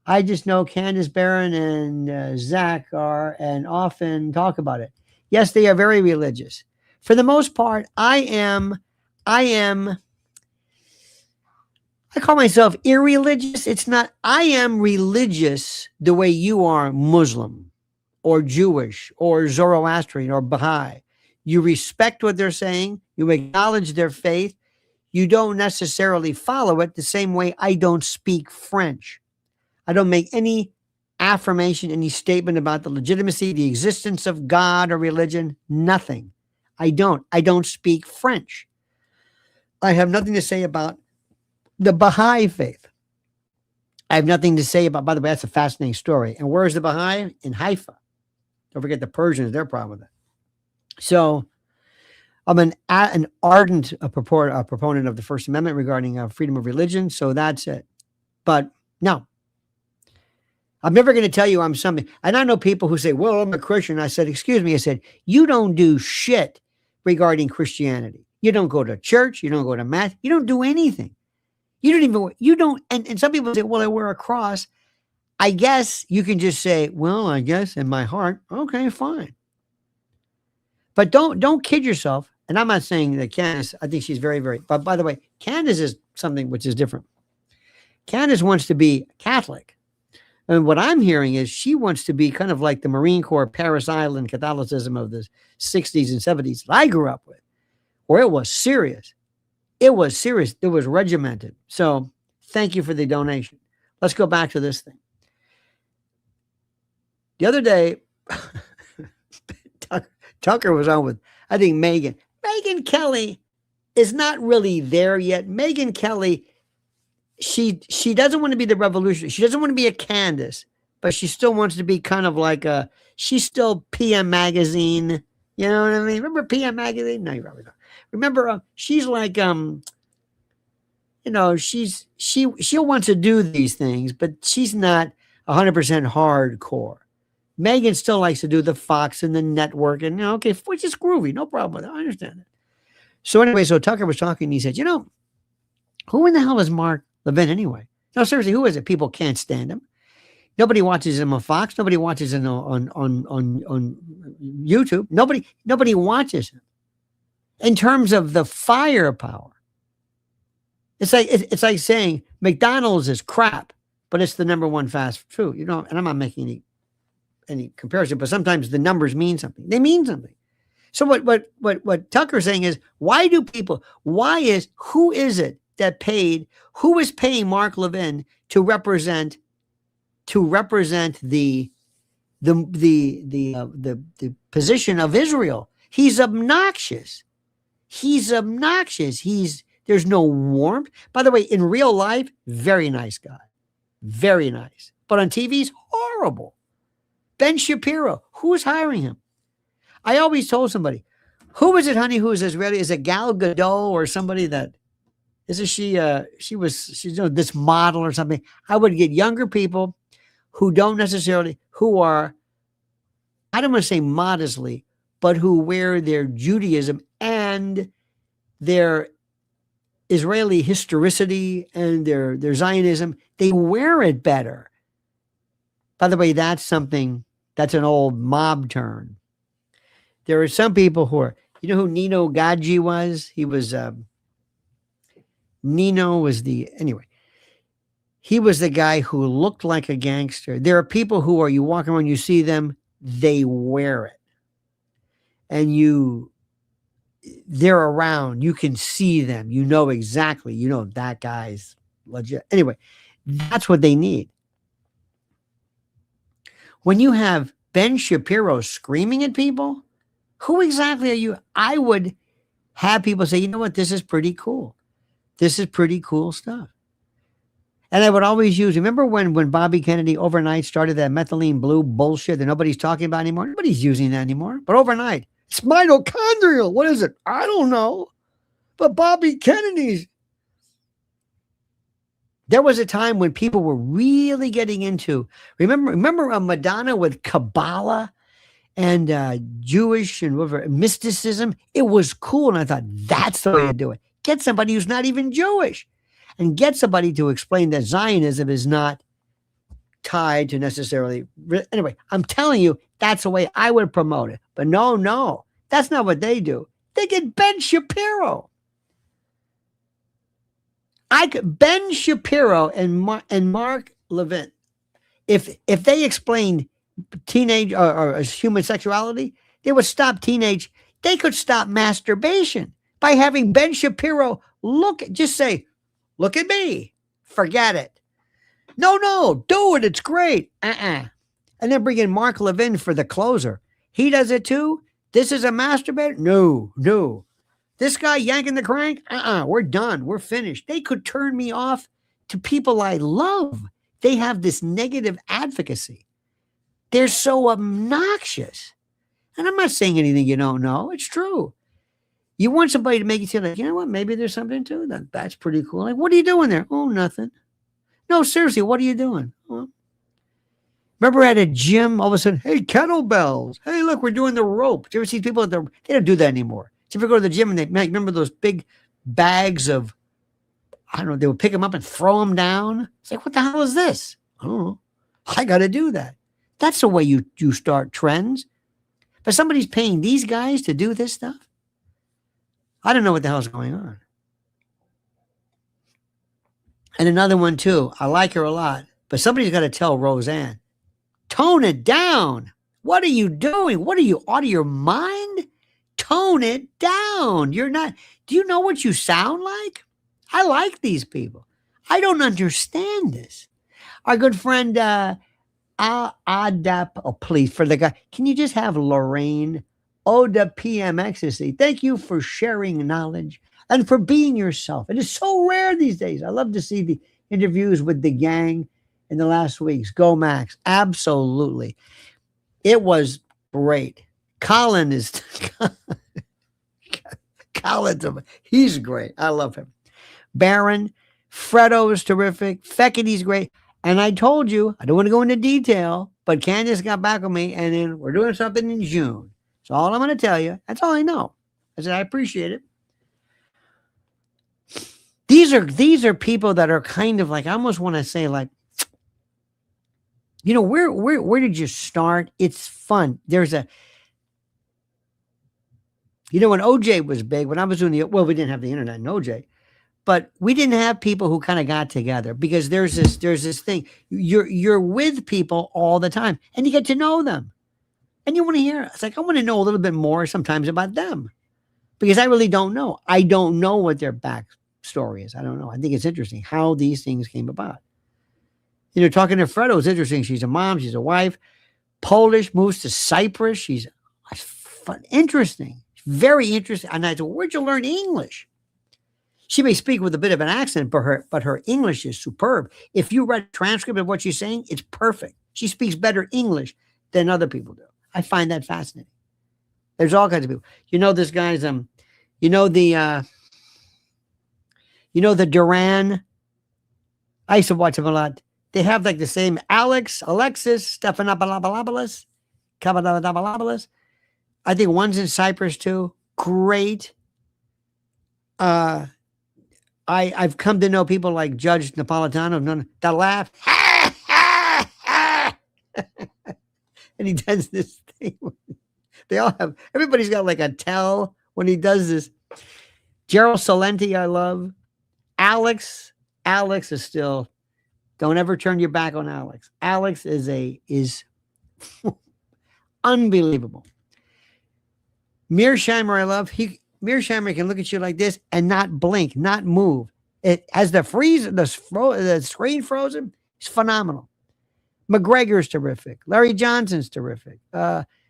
[SPEAKER 1] I just know Candace Barron and Zach are and often talk about it. Yes, they are very religious. For the most part, I call myself irreligious. It's not, I am religious the way you are Muslim or Jewish or Zoroastrian or Baha'i. You respect what they're saying. You acknowledge their faith. You don't necessarily follow it the same way I don't speak French. I don't make any affirmation, any statement about the legitimacy, the existence of God or religion. Nothing. I don't speak French. I have nothing to say about the Baha'i faith. I have nothing to say about, by the way, that's a fascinating story. And where is the Baha'i? In Haifa. Don't forget the Persians, their problem with it. So I'm an ardent proponent of the First Amendment regarding freedom of religion. So that's it. But no, I'm never going to tell you I'm something. And I know people who say, well, I'm a Christian. I said, excuse me. I said, you don't do shit regarding Christianity. You don't go to church. You don't go to mass. You don't do anything. And some people say, well, I wear a cross. I guess you can just say, well, I guess in my heart, okay, fine. But don't kid yourself. And I'm not saying that Candace, I think she's very, very, but by the way, Candace is something which is different. Candace wants to be Catholic. And what I'm hearing is she wants to be kind of like the Marine Corps Paris Island Catholicism of the 60s and 70s that I grew up with, where it was serious. It was serious. It was regimented. So thank you for the donation. Let's go back to this thing. The other day, Tucker was on with, I think, Megyn. Megyn Kelly is not really there yet. Megyn Kelly, she doesn't want to be the revolutionary. She doesn't want to be a Candace, but she still wants to be kind of like she's still PM Magazine. You know what I mean? Remember PM Magazine? No, you probably don't. Remember, she's like, she'll want to do these things, but she's not 100% hardcore. Megyn still likes to do the Fox and the network, and okay, which is groovy, no problem with it. I understand it. So anyway, so Tucker was talking, and he said, who in the hell is Mark Levin anyway? No, seriously, who is it? People can't stand him. Nobody watches him on Fox. Nobody watches him on YouTube. Nobody watches him. In terms of the firepower, it's like saying McDonald's is crap, but it's the number one fast food. And I'm not making any comparison, but sometimes the numbers mean something. They mean something. So what Tucker's saying is, who is it that who is paying Mark Levin to represent the position of Israel? He's obnoxious. There's no warmth. By the way, in real life, very nice guy. Very nice. But on TV, he's horrible. Ben Shapiro, who's hiring him? I always told somebody, who is it, honey, who is Israeli? Is it Gal Gadot or somebody that, isn't she's this model or something? I would get younger people who are, I don't want to say modestly, but who wear their Judaism and their Israeli historicity and their Zionism. They wear it better. By the way, that's an old mob term. There are some people who are, who Nino Gadji was? He was, he was the guy who looked like a gangster. There are people who you walk around, you see them, they wear it. And they're around, you can see them, exactly, that guy's legit. Anyway, that's what they need. When you have Ben Shapiro screaming at people, who exactly are you? I would have people say, you know what, this is pretty cool. This is pretty cool stuff. And I would always remember when Bobby Kennedy overnight started that methylene blue bullshit that nobody's talking about anymore? Nobody's using that anymore. But overnight, it's mitochondrial. What is it? I don't know. But Bobby Kennedy's. There was a time when people were really getting into, remember Madonna with Kabbalah and Jewish and whatever, mysticism? It was cool. And I thought, that's the way to do it. Get somebody who's not even Jewish and get somebody to explain that Zionism is not tied to necessarily. Anyway, I'm telling you, that's the way I would promote it. But no, that's not what they do. They get Ben Shapiro. Ben Shapiro and Mark Levin, if they explained teenage or human sexuality, they would stop teenage. They could stop masturbation by having Ben Shapiro just say, look at me, forget it. No, do it. It's great. And then bring in Mark Levin for the closer. He does it too. This is a masturbator. No. This guy yanking the crank. We're done. We're finished. They could turn me off to people I love. They have this negative advocacy. They're so obnoxious. And I'm not saying anything you don't know. It's true. You want somebody to make you feel like, you know what? Maybe there's something to that. That's pretty cool. Like, what are you doing there? Oh, nothing. No, seriously, what are you doing? Well, remember at a gym, all of a sudden, hey, kettlebells. Hey, look, we're doing the rope. Do you ever see people they don't do that anymore. Do you ever go to the gym and they remember those big bags of, I don't know, they would pick them up and throw them down? It's like, what the hell is this? I don't know. I got to do that. That's the way you start trends. But somebody's paying these guys to do this stuff? I don't know what the hell's going on. And another one too. I like her a lot, but somebody's got to tell Roseanne, tone it down. What are you doing? What are you, out of your mind? Tone it down. You're not. Do you know what you sound like? I like these people. I don't understand this. Our good friend, Adap, please, for the guy, can you just have Lorraine Oda PM Ecstasy. Thank you for sharing knowledge and for being yourself. It is so rare these days. I love to see the interviews with the gang in the last weeks. Go Max. Absolutely. It was great. Colin is Colin's he's great. I love him. Baron, Fredo is terrific. Feckety's great. And I told you, I don't want to go into detail, but Candace got back with me, and then we're doing something in June. That's all I'm going to tell you. That's all I know. I said, I appreciate it. These are people that are kind of like, I almost want to say like, you know, where did you start? It's fun. There's a, you know, when OJ was big, when I was doing well, we didn't have the internet in OJ, but we didn't have people who kind of got together because there's this thing. You're with people all the time and you get to know them. And you want to hear, it's like, I want to know a little bit more sometimes about them because I really don't know. I don't know what their backstory is. I don't know. I think it's interesting how these things came about. You know, talking to Fredo is interesting. She's a mom. She's a wife. Polish, moves to Cyprus. She's fun, interesting. Very interesting. And I said, where'd you learn English? She may speak with a bit of an accent, but her English is superb. If you read a transcript of what she's saying, it's perfect. She speaks better English than other people do. I find that fascinating. There's all kinds of people. You know, this guy's you know the Duran. I used to watch him a lot. They have like the same Alexis, Stephanopoulos, Kavanopoulos. I think one's in Cyprus too. Great. I've come to know people like Judge Napolitano that laugh. And he does this thing. Everybody's got like a tell when he does this. Gerald Salenti, I love. Alex is still, don't ever turn your back on Alex. Alex is unbelievable. Mearsheimer, I love. Mearsheimer can look at you like this and not blink, not move. It has the screen frozen. It's phenomenal. McGregor's terrific. Larry Johnson's terrific.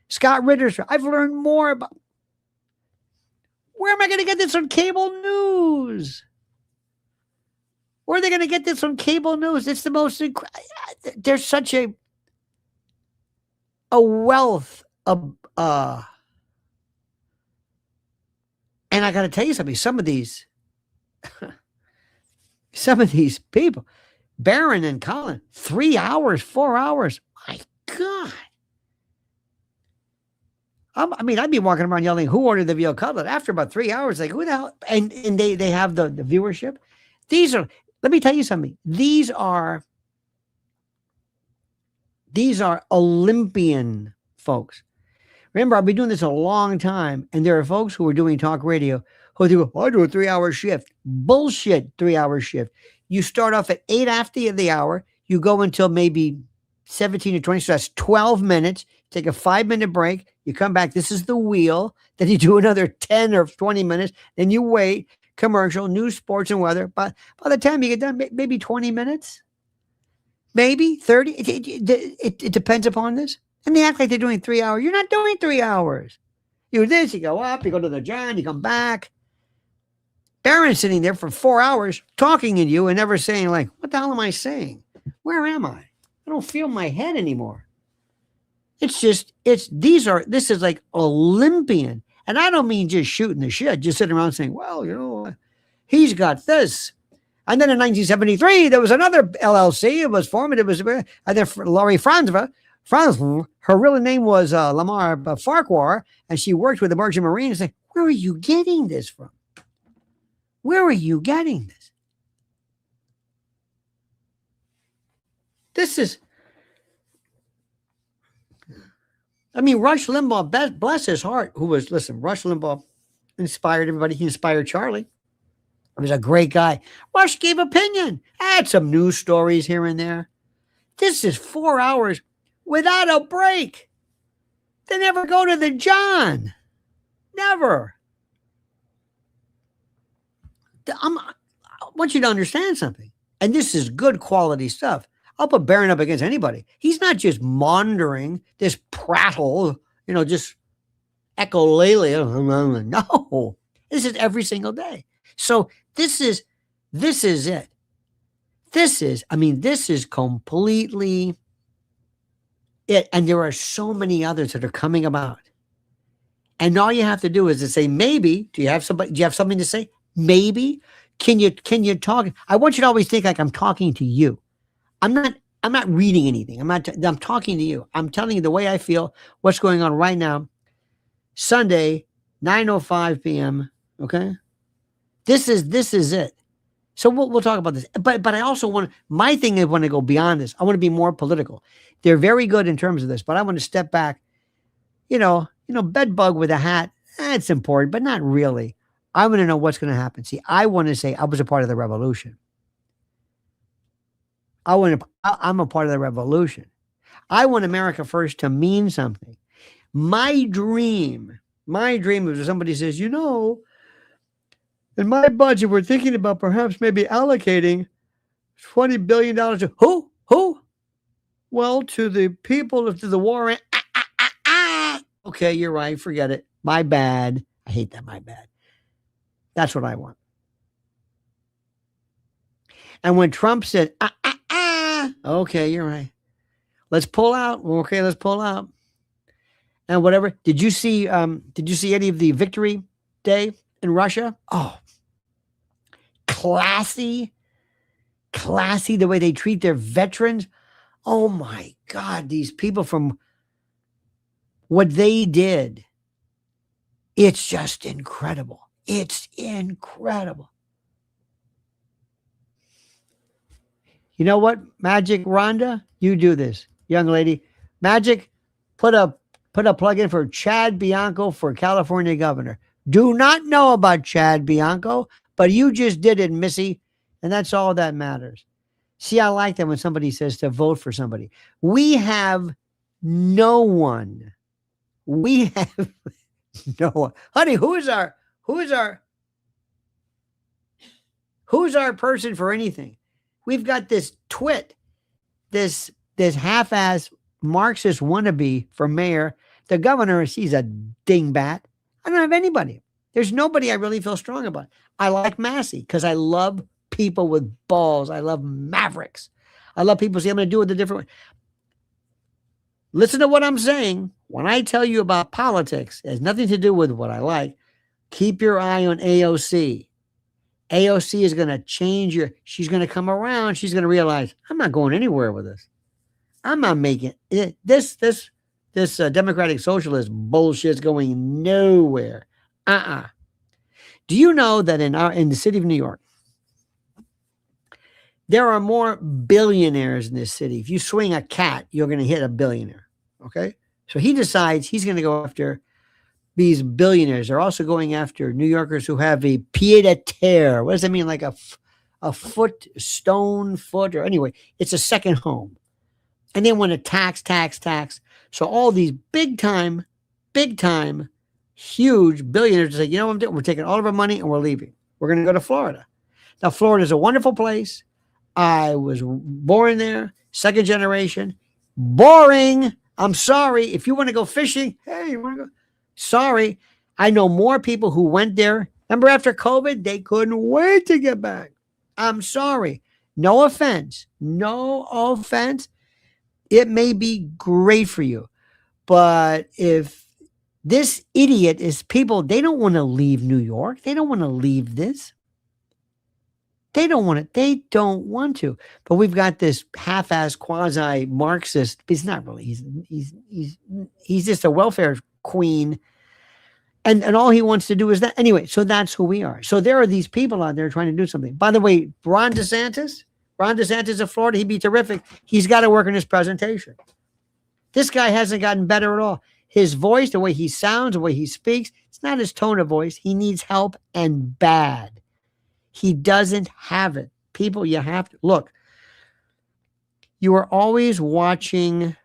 [SPEAKER 1] Scott Ritter's. I've learned more about. Where am I going to get this on cable news? Where are they going to get this on cable news? It's the most. There's such a wealth of. And I got to tell you something. Some of these people. Barron and Colin, 3 hours, 4 hours. My God. I mean, I'd be walking around yelling, who ordered the veal cutlet? After about 3 hours, like, who the hell? And they have the viewership. These are, let me tell you something. These are Olympian folks. Remember, I've been doing this a long time, and there are folks who are doing talk radio who do, I do a 3-hour shift. Bullshit 3-hour shift. You start off at 8 after the hour. You go until maybe 17 or 20. So that's 12 minutes. Take a 5-minute break. You come back. This is the wheel. Then you do another 10 or 20 minutes. Then you wait. Commercial, news, sports, and weather. But by the time you get done, maybe 20 minutes. Maybe 30. It depends upon this. And they act like they're doing 3 hours. You're not doing 3 hours. You do this. You go up. You go to the John. You come back. Barron's sitting there for 4 hours talking to you and never saying, like, what the hell am I saying? Where am I? I don't feel my head anymore. This is like Olympian. And I don't mean just shooting the shit, just sitting around saying, well, you know, he's got this. And then in 1973, there was another LLC. It was formed. And then Laurie Franzva, her real name was Lamar Farquhar, and she worked with the Merchant Marine and said, where are you getting this from? Where are you getting this? This is, I mean, Rush Limbaugh, bless his heart, Rush Limbaugh inspired everybody. He inspired Charlie. He was a great guy. Rush gave opinion, had some news stories here and there. This is 4 hours without a break. They never go to the John. Never. I want you to understand something. And this is good quality stuff. I'll put Barron up against anybody. He's not just monitoring this prattle, just echolale. No, this is every single day. So this is it. This is completely it. And there are so many others that are coming about. And all you have to do is to say, maybe, do you have something to say? Maybe. Can you talk? I want you to always think like I'm talking to you. I'm not reading anything. I'm talking to you. I'm telling you the way I feel, what's going on right now. Sunday, 9:05 p.m. Okay. This is it. So we'll talk about this. But I also my thing is want to go beyond this. I want to be more political. They're very good in terms of this, but I want to step back. Bed bug with a hat, it's important, but not really. I want to know what's going to happen. See, I want to say I was a part of the revolution. I'm a part of the revolution. I want America first to mean something. My dream is if somebody says, in my budget, we're thinking about perhaps maybe allocating $20 billion to who? Well, to the people, to the war. Okay, you're right. Forget it. My bad. I hate that. My bad. That's what I want. And when Trump said, okay, you're right. Let's pull out. Okay, let's pull out. And whatever. Did you see any of the Victory Day in Russia? Oh, classy the way they treat their veterans. Oh my God, these people from what they did. It's just incredible. It's incredible. You know what, Magic Rhonda? You do this, young lady. Magic, put a plug in for Chad Bianco for California governor. Do not know about Chad Bianco, but you just did it, Missy, and that's all that matters. See, I like that when somebody says to vote for somebody. We have no one. We have no one. Honey, who's our person for anything? We've got this twit, this half-ass Marxist wannabe for mayor. The governor, she's a dingbat. I don't have anybody. There's nobody I really feel strong about. I like Massey because I love people with balls. I love mavericks. I love people say, I'm going to do it a different way. Listen to what I'm saying. When I tell you about politics, it has nothing to do with what I like. Keep your eye on AOC. AOC is going to change she's going to come around. She's going to realize, I'm not going anywhere with this. I'm not making it. This democratic socialist bullshit's going nowhere. Do you know that in the city of New York, there are more billionaires in this city? If you swing a cat, you're going to hit a billionaire. Okay. So he decides he's going to go after these billionaires. They're also going after New Yorkers who have a pied-à-terre. What does that mean? Like a stone foot, or anyway, it's a second home. And they want to tax. So all these big time, huge billionaires say, you know what I'm doing? We're taking all of our money and we're leaving. We're going to go to Florida. Now, Florida is a wonderful place. I was born there, second generation. Boring. I'm sorry. If you want to go fishing, hey, you want to go? Sorry. I know more people who went there. Remember after COVID, they couldn't wait to get back. I'm sorry. No offense. It may be great for you. But if this idiot is people, they don't want to leave New York. They don't want to leave this. They don't want it. They don't want to. But we've got this half-ass quasi-Marxist. He's not really. He's just a welfare queen. And all he wants to do is that. Anyway, so that's who we are. So there are these people out there trying to do something. By the way, Ron DeSantis of Florida, he'd be terrific. He's got to work on his presentation. This guy hasn't gotten better at all. His voice, the way he sounds, the way he speaks, it's not his tone of voice. He needs help, and bad. He doesn't have it. People, you have to look. You are always watching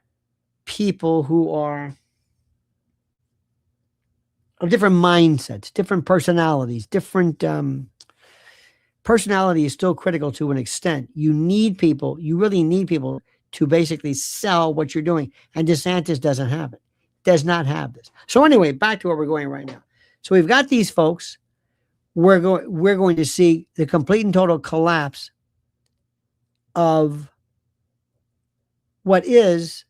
[SPEAKER 1] people who are of different mindsets, different personalities, different personality is still critical to an extent. You really need people to basically sell what you're doing. And DeSantis doesn't have it. does not have this. So anyway, back to where we're going right now. So we've got these folks. We're going to see the complete and total collapse of what is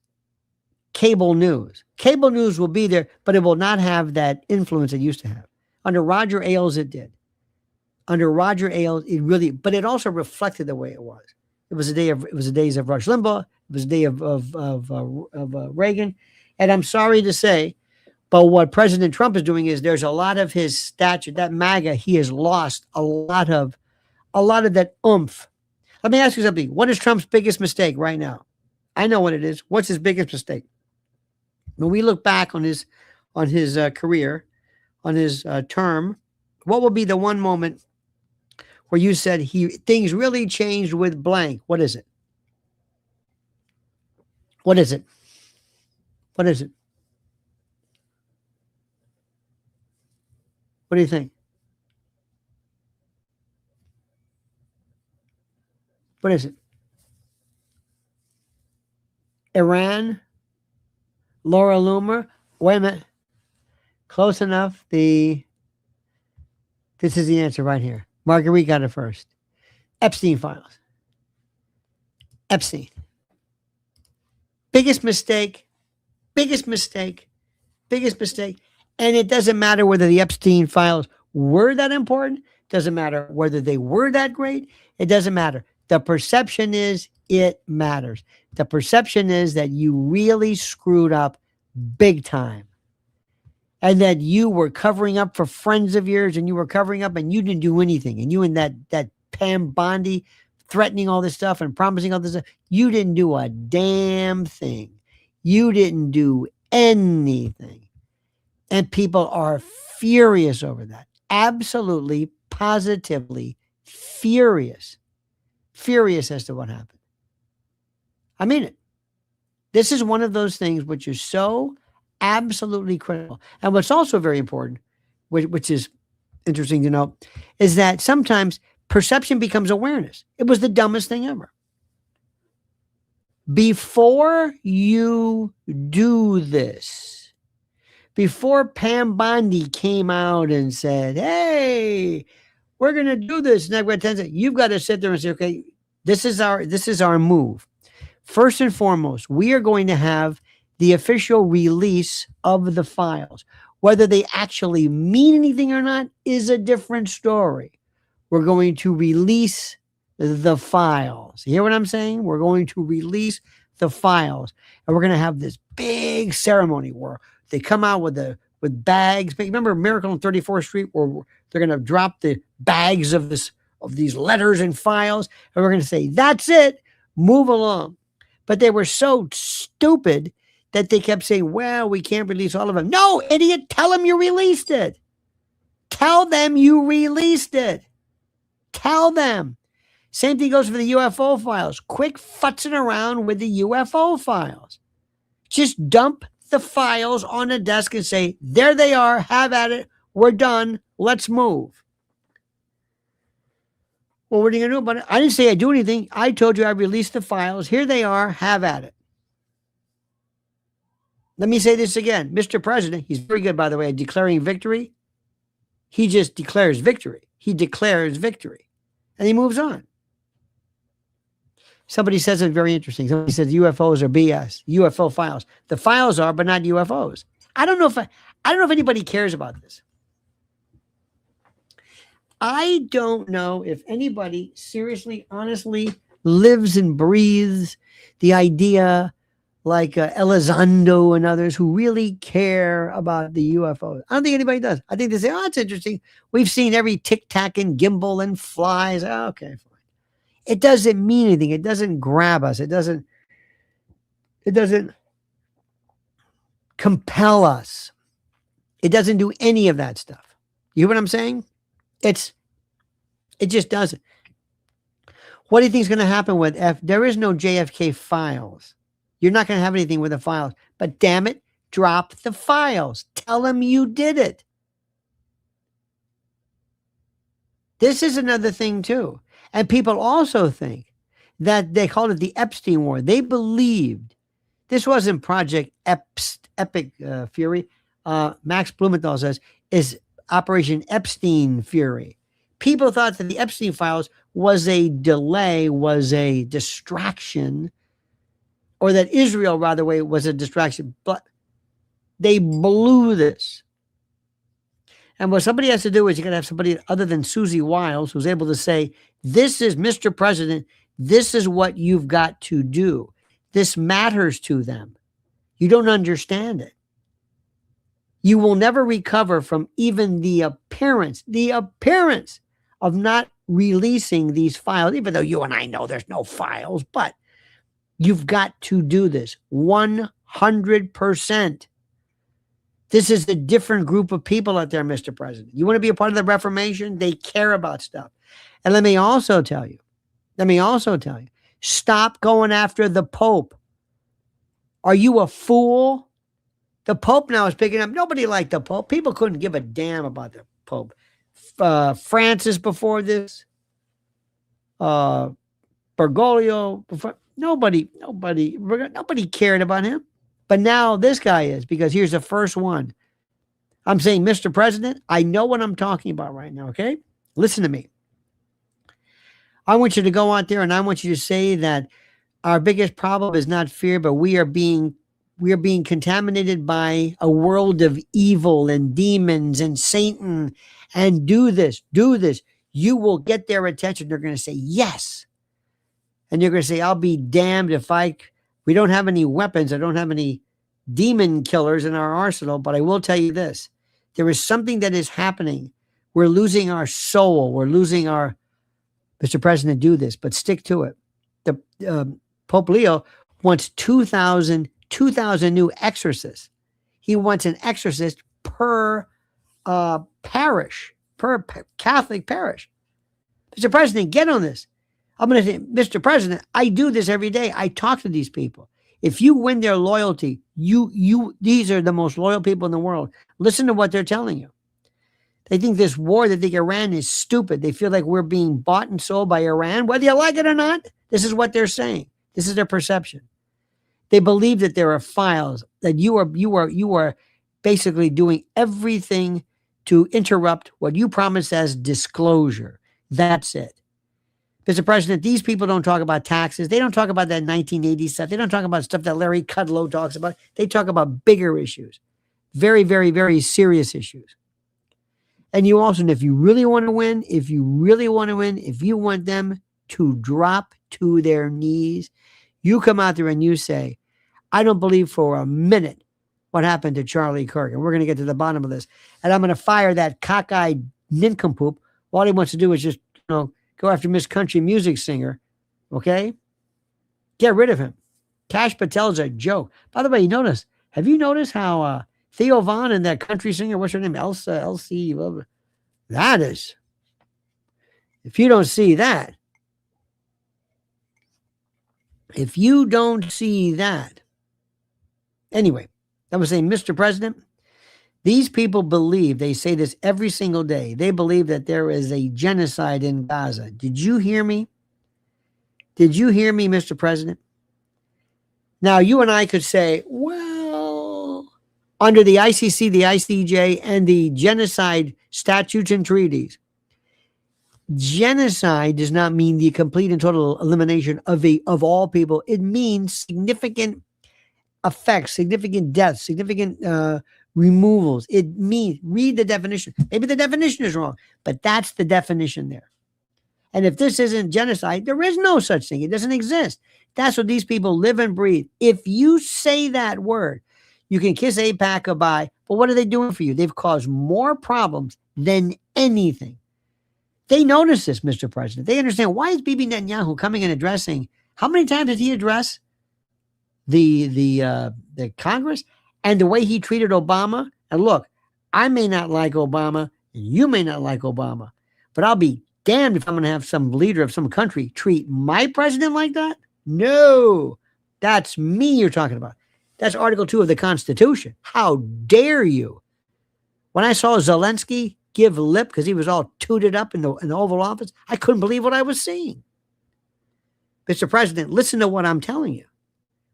[SPEAKER 1] cable news. Cable news will be there, but it will not have that influence it used to have. Under Roger Ailes, it did. Under Roger Ailes, it really, but it also reflected the way it was. It was the days of Rush Limbaugh. It was the day of Reagan. And I'm sorry to say, but what President Trump is doing is there's a lot of his stature, that MAGA, he has lost a lot of that oomph. Let me ask you something. What is Trump's biggest mistake right now? I know what it is. What's his biggest mistake? When we look back on his career, on his term, what will be the one moment where you said things really changed with blank? What is it? What is it? What is it? What do you think? What is it? Iran? Laura Loomer? Wait a minute. Close enough. This is the answer right here. Marguerite got it first. Epstein files. Epstein. Biggest mistake. Biggest mistake. Biggest mistake. And it doesn't matter whether the Epstein files were that important. Doesn't matter whether they were that great. It doesn't matter. The perception is it matters. The perception is that you really screwed up big time. And that you were covering up for friends of yours, and you were covering up and you didn't do anything. And you and that Pam Bondi threatening all this stuff and promising all this stuff, you didn't do a damn thing. You didn't do anything. And people are furious over that. Absolutely, positively furious. Furious as to what happened. I mean it. This is one of those things which is so absolutely critical. And what's also very important, which is interesting to know, is that sometimes perception becomes awareness. It was the dumbest thing ever. Before you do this, before Pam Bondi came out and said, hey, we're going to do this, you've got to sit there and say, okay, this is our move. First and foremost, we are going to have the official release of the files. Whether they actually mean anything or not is a different story. We're going to release the files. You hear what I'm saying? We're going to release the files. And we're going to have this big ceremony where they come out with bags. Remember Miracle on 34th Street, where they're going to drop the bags of these letters and files, and we're going to say, that's it, move along. But they were so stupid that they kept saying, well, we can't release all of them. No, idiot, tell them you released it. Tell them you released it. Tell them. Same thing goes for the UFO files. Quit futzing around with the UFO files. Just dump the files on a desk and say, there they are, have at it, we're done, let's move. Well, what are you going to do about it? I didn't say I'd do anything. I told you I released the files. Here they are, have at it. Let me say this again. Mr. President, he's very good, by the way, at declaring victory. He just declares victory. He declares victory. And he moves on. Somebody says it's very interesting. Somebody says UFOs are BS. UFO files. The files are, but not UFOs. I don't know if anybody cares about this. I don't know if anybody seriously, honestly lives and breathes the idea like Elizondo and others who really care about the UFOs. I don't think anybody does. I think they say, oh, it's interesting. We've seen every tic-tac and gimbal and flies. Oh, okay, fine. It doesn't mean anything. It doesn't grab us. It doesn't compel us. It doesn't do any of that stuff. You hear what I'm saying? It just doesn't. What do you think is going to happen with there is no JFK files? You're not going to have anything with the files. But damn it, drop the files. Tell them you did it. This is another thing too. And people also think that they called it the Epstein War. They believed This wasn't Project Epic Fury. Max Blumenthal says is Operation Epstein Fury. People thought that the Epstein files was a delay, was a distraction, or that Israel, rather, was a distraction. But they blew this. And what somebody has to do is you got to have somebody other than Susie Wiles who's able to say, this is Mr. President. This is what you've got to do. This matters to them. You don't understand it. You will never recover from even the appearance of not releasing these files, even though you and I know there's no files, but you've got to do this 100%. This is a different group of people out there, Mr. President. You want to be a part of the Reformation? They care about stuff. And let me also tell you, stop going after the Pope. Are you a fool? The Pope now is picking up. Nobody liked the Pope. People couldn't give a damn about the Pope. Francis before this, Bergoglio before. Nobody cared about him. But now this guy is, because here's the first one. I'm saying, Mr. President, I know what I'm talking about right now, okay? Listen to me. I want you to go out there and I want you to say that our biggest problem is not fear, but we are being contaminated by a world of evil and demons and Satan. And do this. You will get their attention. They're going to say yes. And you're going to say, I'll be damned if we don't have any weapons. I don't have any demon killers in our arsenal, but I will tell you this. There is something that is happening. We're losing our soul. We're losing our, Mr. President, do this, but stick to it. The Pope Leo wants 2,000 new exorcists. He wants an exorcist per parish, per Catholic parish. Mr. President, get on this. I'm going to say, Mr. President, I do this every day. I talk to these people. If you win their loyalty, these are the most loyal people in the world. Listen to what they're telling you. They think this war, they think Iran is stupid. They feel like we're being bought and sold by Iran, whether you like it or not. This is what they're saying. This is their perception. They believe that there are files, that you are basically doing everything to interrupt what you promised as disclosure. That's it. Mr. President, these people don't talk about taxes. They don't talk about that 1980 stuff. They don't talk about stuff that Larry Kudlow talks about. They talk about bigger issues. Very, very, very serious issues. And you also, if you really want to win, if you want them to drop to their knees, you come out there and you say, I don't believe for a minute what happened to Charlie Kirk. And we're going to get to the bottom of this. And I'm going to fire that cockeyed nincompoop. All he wants to do is just, go after Miss Country Music Singer. Okay? Get rid of him. Kash Patel's a joke. By the way, have you noticed how Theo Von and that country singer, what's her name? Elsie. That is. If you don't see that. Anyway, I was saying, Mr. President, these people believe, they say this every single day, they believe that there is a genocide in Gaza. Did you hear me? Mr. President? Now, you and I could say, well, under the ICC, the ICJ, and the genocide statutes and treaties, genocide does not mean the complete and total elimination of all people. It means significant effects, significant deaths, significant removals. It means, read the definition. Maybe the definition is wrong, but that's the definition there. And if this isn't genocide, there is no such thing. It doesn't exist. That's what these people live and breathe. If you say that word, you can kiss AIPAC goodbye, but what are they doing for you? They've caused more problems than anything. They notice this, Mr. President. They understand, why is Bibi Netanyahu coming and addressing? How many times did he address the Congress? And the way he treated Obama? And look, I may not like Obama, and you may not like Obama, but I'll be damned if I'm going to have some leader of some country treat my president like that. No, that's me you're talking about. That's Article 2 of the Constitution. How dare you? When I saw Zelensky give lip because he was all tooted up in the Oval Office, I couldn't believe what I was seeing. Mr. President, listen to what I'm telling you.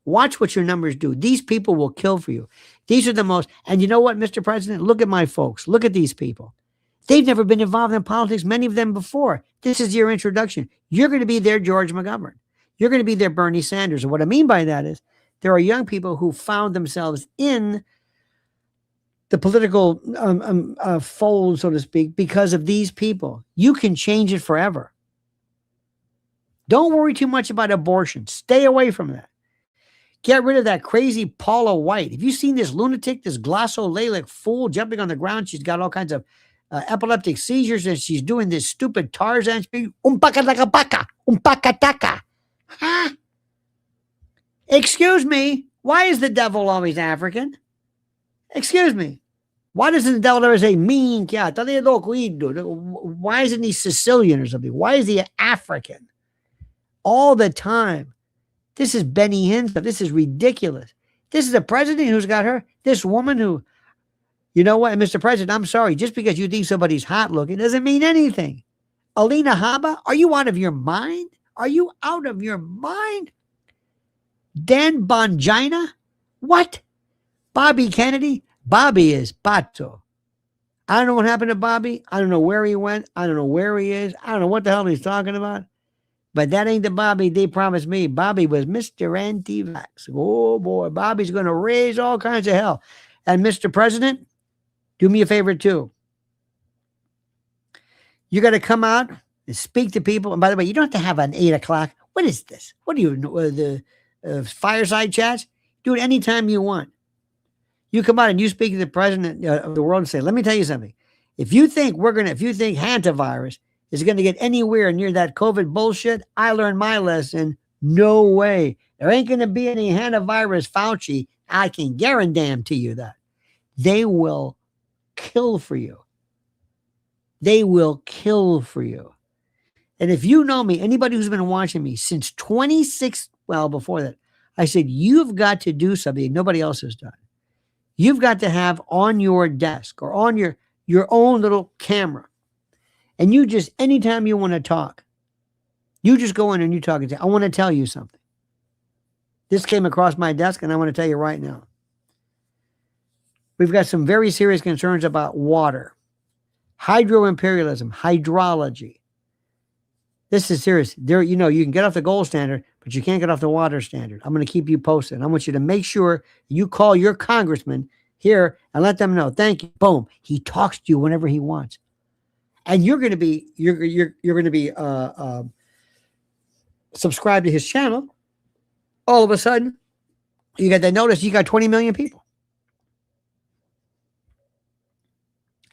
[SPEAKER 1] Watch what your numbers do. These people will kill for you. These are the most, and you know what, Mr. President? Look at my folks. Look at these people. They've never been involved in politics, many of them before. This is your introduction. You're going to be their George McGovern. You're going to be their Bernie Sanders. And what I mean by that is there are young people who found themselves in the political fold, so to speak, because of these people. You can change it forever. Don't worry too much about abortion. Stay away from that. Get rid of that crazy Paula White. Have you seen this lunatic, this glossolalia fool jumping on the ground? She's got all kinds of epileptic seizures, and she's doing this stupid Tarzan speech. Umpaka-taka-baka, umpaka-taka. Huh? Excuse me. Why is the devil always African? Excuse me. Why doesn't the devil ever say mean cat? Why isn't he Sicilian or something? Why is he African? All the time. This is Benny Hinn stuff. This is ridiculous. This is a president who's got her. This woman who, you know what, Mr. President, I'm sorry. Just because you think somebody's hot looking doesn't mean anything. Alina Habba, are you out of your mind? Are you out of your mind? Dan Bongina? What? Bobby Kennedy? Bobby is Pato. I don't know what happened to Bobby. I don't know where he went. I don't know where he is. I don't know what the hell he's talking about. But that ain't the Bobby they promised me. Bobby was Mr. Anti-Vax. Oh, boy. Bobby's going to raise all kinds of hell. And Mr. President, do me a favor, too. You got to come out and speak to people. And by the way, you don't have to have an 8 o'clock. What is this? What do you know? The fireside chats? Do it anytime you want. You come out and you speak to the president of the world and say, let me tell you something. If you think hantavirus is going to get anywhere near that COVID bullshit, I learned my lesson. No way. There ain't going to be any hantavirus, Fauci. I can guarantee you that. They will kill for you. They will kill for you. And if you know me, anybody who's been watching me since 26, well, before that, I said, you've got to do something nobody else has done. You've got to have on your desk or on your own little camera. And you just, anytime you want to talk, you just go in and you talk and say, I want to tell you something. This came across my desk and I want to tell you right now. We've got some very serious concerns about water, hydro-imperialism, hydrology. This is serious. There, you know, you can get off the gold standard, but you can't get off the water standard. I'm going to keep you posted. I want you to make sure you call your congressman here and let them know. Thank you. Boom. He talks to you whenever he wants. And you're going to be subscribed to his channel. All of a sudden, you got that notice. You got 20 million people.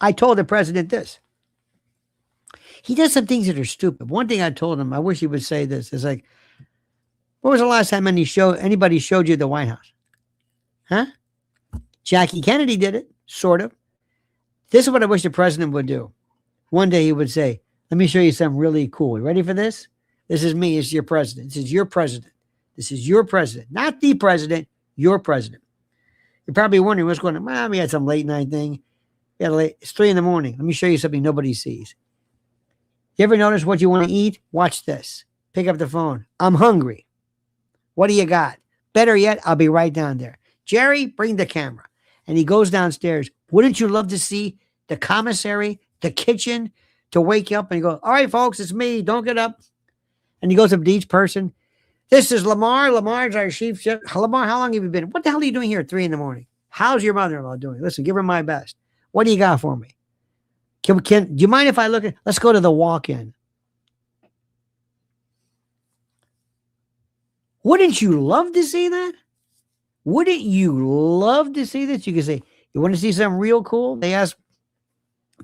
[SPEAKER 1] I told the president this. He does some things that are stupid. One thing I told him, I wish he would say this, is like, when was the last time anybody showed you the White House? Huh? Jackie Kennedy did it, sort of. This is what I wish the president would do. One day he would say, let me show you something really cool. You ready for this? This is me. It's your president. This is your president. This is your president. Not the president, your president. You're probably wondering what's going on. We had some late night thing. It's 3 a.m. Let me show you something nobody sees. You ever notice what you want to eat? Watch this. Pick up the phone. I'm hungry. What do you got? Better yet, I'll be right down there. Jerry, bring the camera. And he goes downstairs. Wouldn't you love to see the commissary, the kitchen, to wake you up and you go, all right, folks, it's me. Don't get up. And he goes up to each person. This is Lamar. Lamar's our chief chef. Lamar, how long have you been? What the hell are you doing here at 3 a.m? How's your mother-in-law doing? Listen, give her my best. What do you got for me? Do you mind if I look at, let's go to the walk-in. Wouldn't you love to see that? Wouldn't you love to see this? You could say, you want to see something real cool? They asked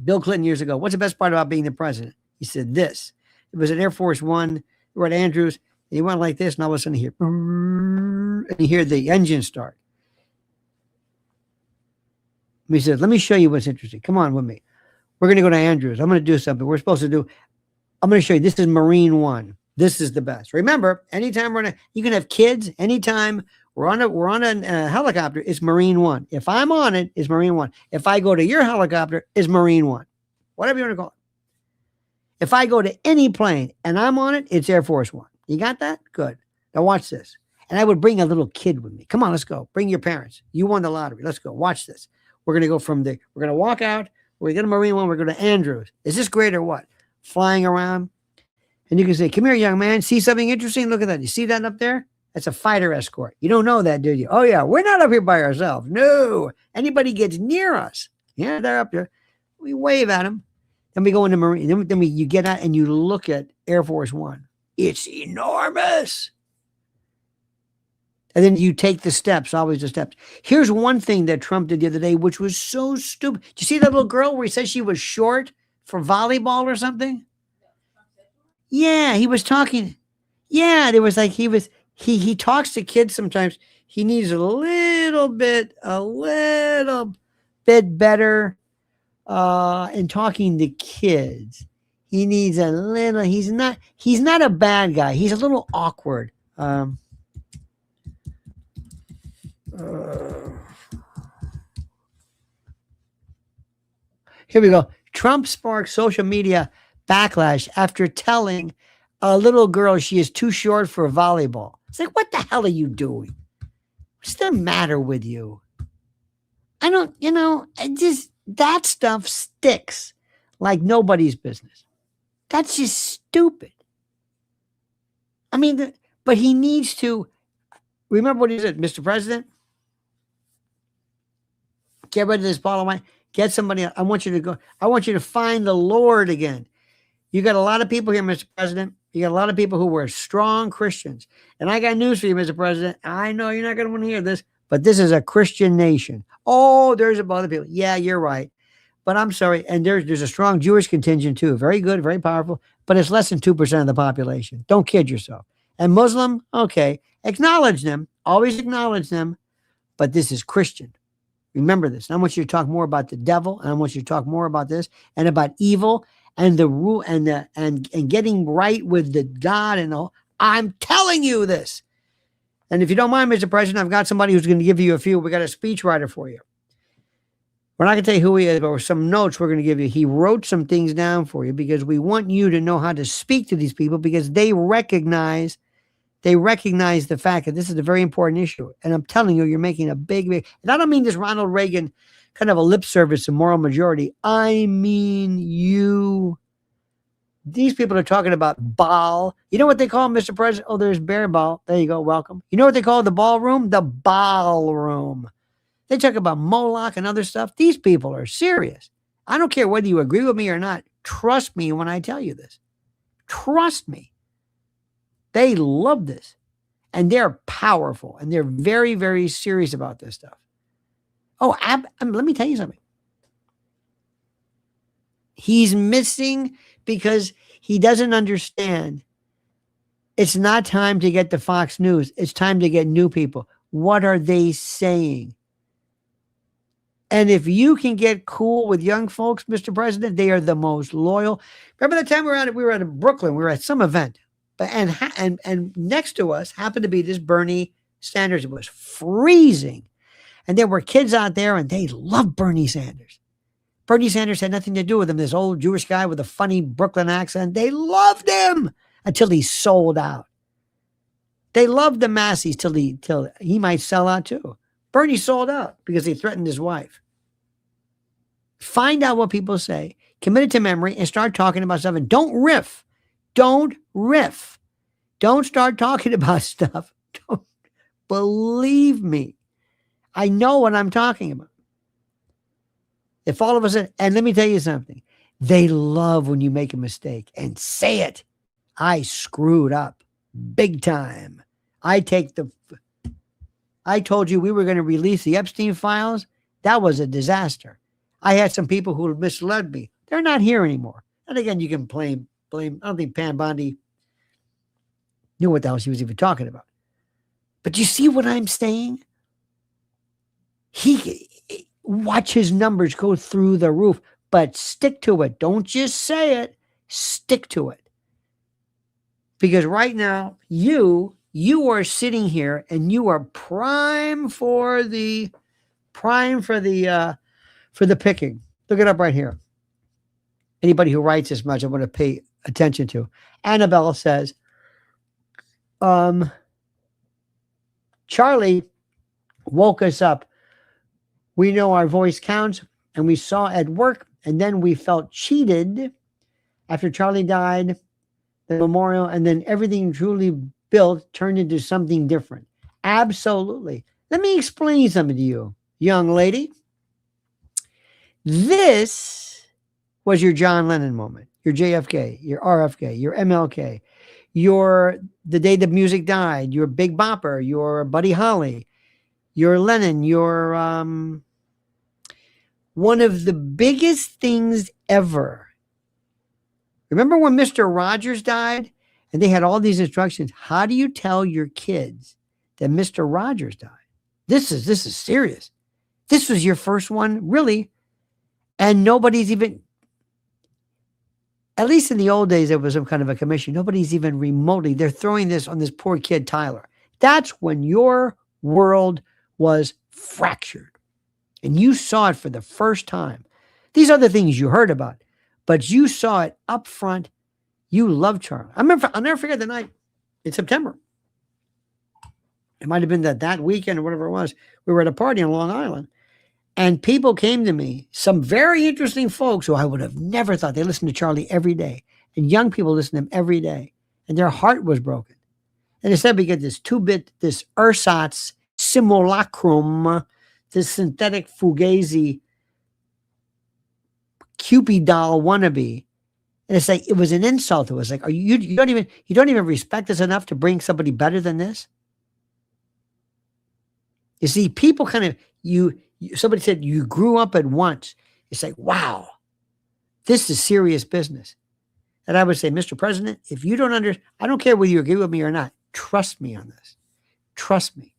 [SPEAKER 1] Bill Clinton years ago, what's the best part about being the president? He said this. It was an Air Force One. We're at Andrews. And he went like this, and all of a sudden you hear the engine start. He said, let me show you what's interesting. Come on with me. We're going to go to Andrews. I'm going to do something. I'm going to show you. This is Marine One. This is the best. Remember, anytime you can have kids. Anytime we're on a helicopter, it's Marine One. If I'm on it, it's Marine One. If I go to your helicopter, it's Marine One. Whatever you want to call it. If I go to any plane and I'm on it, it's Air Force One. You got that? Good. Now watch this. And I would bring a little kid with me. Come on, let's go. Bring your parents. You won the lottery. Let's go. Watch this. We're going to go we're going to walk out. We're going to Marine One. We're going to Andrews. Is this great or what? Flying around. And you can say, come here, young man. See something interesting? Look at that. You see that up there? That's a fighter escort. You don't know that, do you? Oh, yeah. We're not up here by ourselves. No. Anybody gets near us. Yeah, they're up there. We wave at them. Then we go into Marine. You get out and you look at Air Force One. It's enormous. And then you take the steps, always the steps. Here's one thing that Trump did the other day, which was so stupid. Did you see that little girl where he said she was short for volleyball or something? Yeah, he was talking. Yeah, there was like he talks to kids sometimes. He needs a little bit better in talking to kids. He needs a little, he's not a bad guy. He's a little awkward. Here we go. Trump sparks social media backlash after telling a little girl she is too short for volleyball. It's like, what the hell are you doing? What's the matter with you? I don't, that stuff sticks like nobody's business. That's just stupid. I mean, but he needs to remember what he said, Mr. President. Get rid of this bottle of wine. Get somebody else. I want you to find the Lord again. You got a lot of people here, Mr. President. You got a lot of people who were strong Christians. And I got news for you, Mr. President. I know you're not going to want to hear this, but this is a Christian nation. Oh, there's a other people. Yeah, you're right. But I'm sorry. And there's a strong Jewish contingent too. Very good, very powerful. But it's less than 2% of the population. Don't kid yourself. And Muslim, okay. Acknowledge them. Always acknowledge them. But this is Christian. Remember this. And I want you to talk more about the devil, and I want you to talk more about this and about evil and the rule and getting right with the God and all. I'm telling you this. And if you don't mind, Mr. President, I've got somebody who's going to give you we got a speechwriter for you. We're not going to tell you who he is, but some notes we're going to give you. He wrote some things down for you because we want you to know how to speak to these people because they recognize the fact that this is a very important issue. And I'm telling you, you're making a big, and I don't mean this Ronald Reagan kind of a lip service and moral majority. I mean these people are talking about Baal. You know what they call Mr. President? Oh, there's Bear Ball. There you go. Welcome. You know what they call the ballroom? The ballroom. They talk about Moloch and other stuff. These people are serious. I don't care whether you agree with me or not. Trust me when I tell you this. Trust me. They love this. And they're powerful. And they're very, very serious about this stuff. Oh, let me tell you something. He's missing because he doesn't understand. It's not time to get the Fox News. It's time to get new people. What are they saying? And if you can get cool with young folks, Mr. President, they are the most loyal. Remember the time we were at Brooklyn, we were at some event, and next to us happened to be this Bernie Sanders. It was freezing. And there were kids out there and they loved Bernie Sanders. Bernie Sanders had nothing to do with him. This old Jewish guy with a funny Brooklyn accent. They loved him until he sold out. They loved the masses till he might sell out too. Bernie sold out because he threatened his wife. Find out what people say, commit it to memory, and start talking about stuff. And don't riff. Don't riff. Don't start talking about stuff. Don't believe me. I know what I'm talking about. If all of a sudden, and let me tell you something, they love when you make a mistake and say it. I screwed up big time. I told you we were going to release the Epstein files. That was a disaster. I had some people who misled me. They're not here anymore. And again, you can blame. I don't think Pam Bondi knew what the hell she was even talking about. But you see what I'm saying? Watch his numbers go through the roof, but stick to it. Don't just say it. Stick to it. Because right now, you are sitting here and you are prime for the picking. Look it up right here. Anybody who writes this much, I want to pay attention to. Annabelle says, Charlie woke us up. We know our voice counts, and we saw at work, and then we felt cheated after Charlie died, the memorial, and then everything truly built turned into something different. Absolutely. Let me explain something to you, young lady. This was your John Lennon moment, your JFK, your RFK, your MLK, your the day the music died, your Big Bopper, your Buddy Holly, your Lennon, your one of the biggest things ever. Remember when Mr. Rogers died and they had all these instructions? How do you tell your kids that Mr. Rogers died? This is serious. This was your first one, really. And nobody's even, at least in the old days, there was some kind of a commission. Nobody's even remotely, they're throwing this on this poor kid, Tyler. That's when your world was fractured. And you saw it for the first time. These other things you heard about, but you saw it up front. You loved Charlie. I'll never forget the night in September. It might have been that weekend or whatever it was. We were at a party on Long Island. And people came to me, some very interesting folks who I would have never thought. They listened to Charlie every day. And young people listen to him every day. And their heart was broken. And instead we get this 2-bit, this ersatz simulacrum, this synthetic fugazi Cupid doll wannabe. And it's like, it was an insult to us. Like, you don't even respect us enough to bring somebody better than this? You see, people kind of, somebody said you grew up at once. It's like, wow, this is serious business. And I would say, Mr. President, if you don't I don't care whether you agree with me or not, trust me on this. Trust me.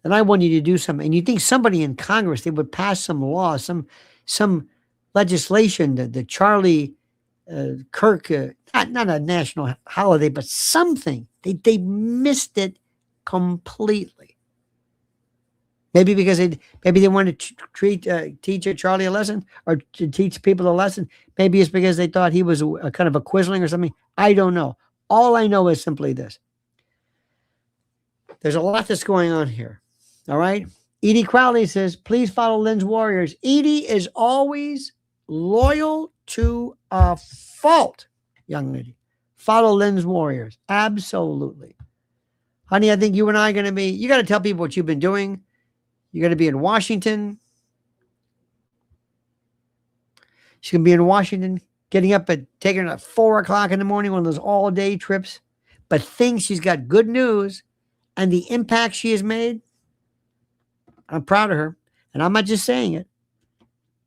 [SPEAKER 1] And I want you to do something. And you think somebody in Congress, they would pass some law, some legislation, the Charlie Kirk, not a national holiday, but something. They missed it completely. Maybe because they wanted to teach Charlie a lesson or to teach people a lesson. Maybe it's because they thought he was a kind of a quisling or something. I don't know. All I know is simply this. There's a lot that's going on here. All right. Edie Crowley says, please follow Lynn's Warriors. Edie is always loyal to a fault, young lady. Follow Lynn's Warriors. Absolutely. Honey, I think you and I are going to be, you got to tell people what you've been doing. You're going to be in Washington. She's going to be in Washington, getting up taking her at 4 o'clock in the morning, one of those all-day trips, but thinks she's got good news and the impact she has made. I'm proud of her, and I'm not just saying it.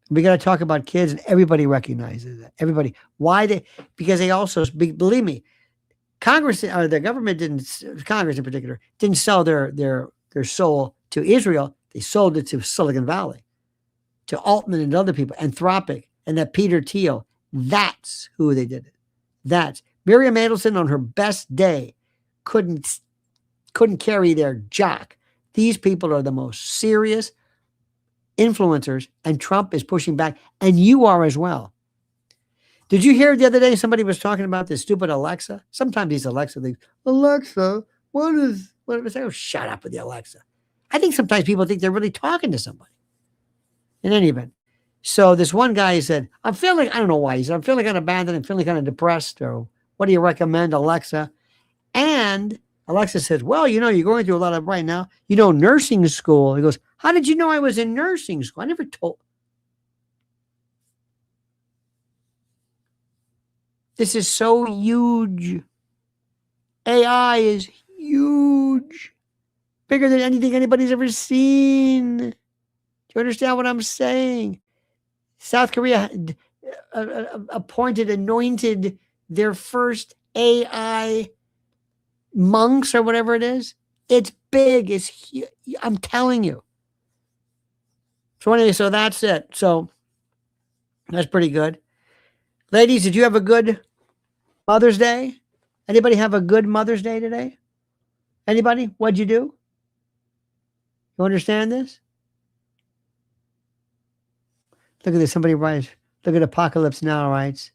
[SPEAKER 1] We got to talk about kids, and everybody recognizes that. Everybody. Why? Because they also, believe me, Congress, or the government Congress in particular, didn't sell their soul to Israel. They sold it to Silicon Valley, to Altman and other people, Anthropic, and that Peter Thiel. That's who they did it. That's Miriam Adelson on her best day couldn't carry their jock. These people are the most serious influencers, and Trump is pushing back, and you are as well. Did you hear the other day somebody was talking about this stupid Alexa? Sometimes these Alexa things. Alexa, what is it? Oh, shut up with the Alexa. I think sometimes people think they're really talking to somebody. In any event. So this one guy said, I don't know why. He said, I'm feeling kind of abandoned. I'm feeling kind of depressed. Or what do you recommend, Alexa? And Alexa says, well, you're going through a lot of right now. Nursing school. He goes, how did you know I was in nursing school? I never told. This is so huge. AI is huge. Bigger than anything anybody's ever seen. Do you understand what I'm saying? South Korea anointed their first AI monks or whatever it is. It's big. It's huge. I'm telling you. So anyway, so that's it. So that's pretty good. Ladies, did you have a good Mother's Day? Anybody have a good Mother's Day today? Anybody? What'd you do? You understand this? Look at this. Somebody writes, look at Apocalypse Now writes,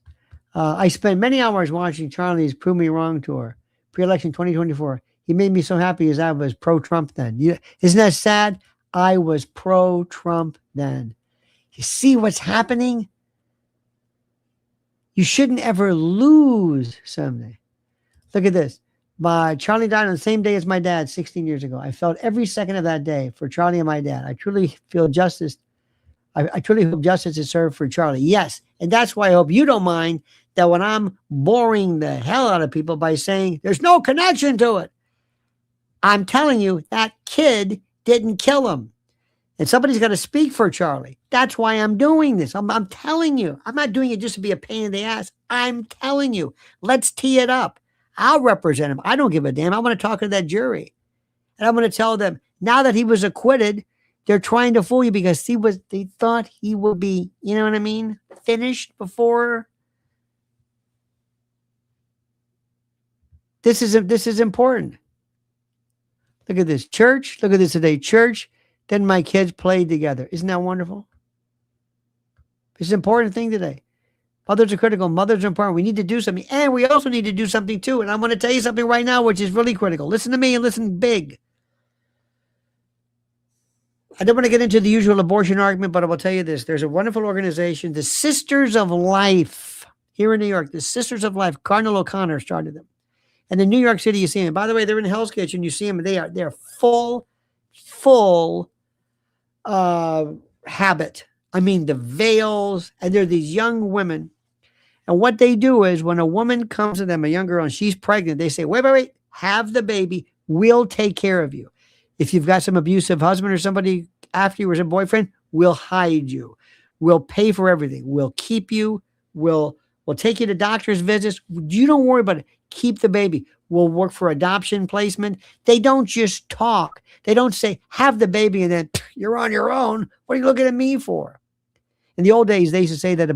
[SPEAKER 1] I spent many hours watching Charlie's Prove Me Wrong tour, pre-election 2024. He made me so happy as I was pro-Trump then. Isn't that sad? I was pro-Trump then. You see what's happening? You shouldn't ever lose something. Look at this. Charlie died on the same day as my dad 16 years ago. I felt every second of that day for Charlie and my dad. I truly feel justice. I truly hope justice is served for Charlie. Yes. And that's why I hope you don't mind that when I'm boring the hell out of people by saying there's no connection to it, I'm telling you that kid didn't kill him. And somebody's got to speak for Charlie. That's why I'm doing this. I'm telling you. I'm not doing it just to be a pain in the ass. I'm telling you. Let's tee it up. I'll represent him. I don't give a damn. I want to talk to that jury. And I'm going to tell them, now that he was acquitted, they're trying to fool you because they thought he would be, you know what I mean, finished before. This is important. Look at this church. Look at this today. Church. Then my kids played together. Isn't that wonderful? It's an important thing today. Mothers are critical. Mothers are important. We need to do something. And we also need to do something too. And I'm going to tell you something right now, which is really critical. Listen to me and listen big. I don't want to get into the usual abortion argument, but I will tell you this. There's a wonderful organization, the Sisters of Life, here in New York. The Sisters of Life. Cardinal O'Connor started them. And in New York City, you see them. By the way, they're in Hell's Kitchen. You see them. They're full habit. I mean, the veils, and they're these young women. And what they do is when a woman comes to them, a young girl, and she's pregnant, they say, wait, have the baby. We'll take care of you. If you've got some abusive husband or somebody after you or some boyfriend, we'll hide you. We'll pay for everything. We'll keep you. We'll take you to doctor's visits. You don't worry about it. Keep the baby. We'll work for adoption placement. They don't just talk. They don't say, have the baby, and then you're on your own. What are you looking at me for? In the old days, they used to say that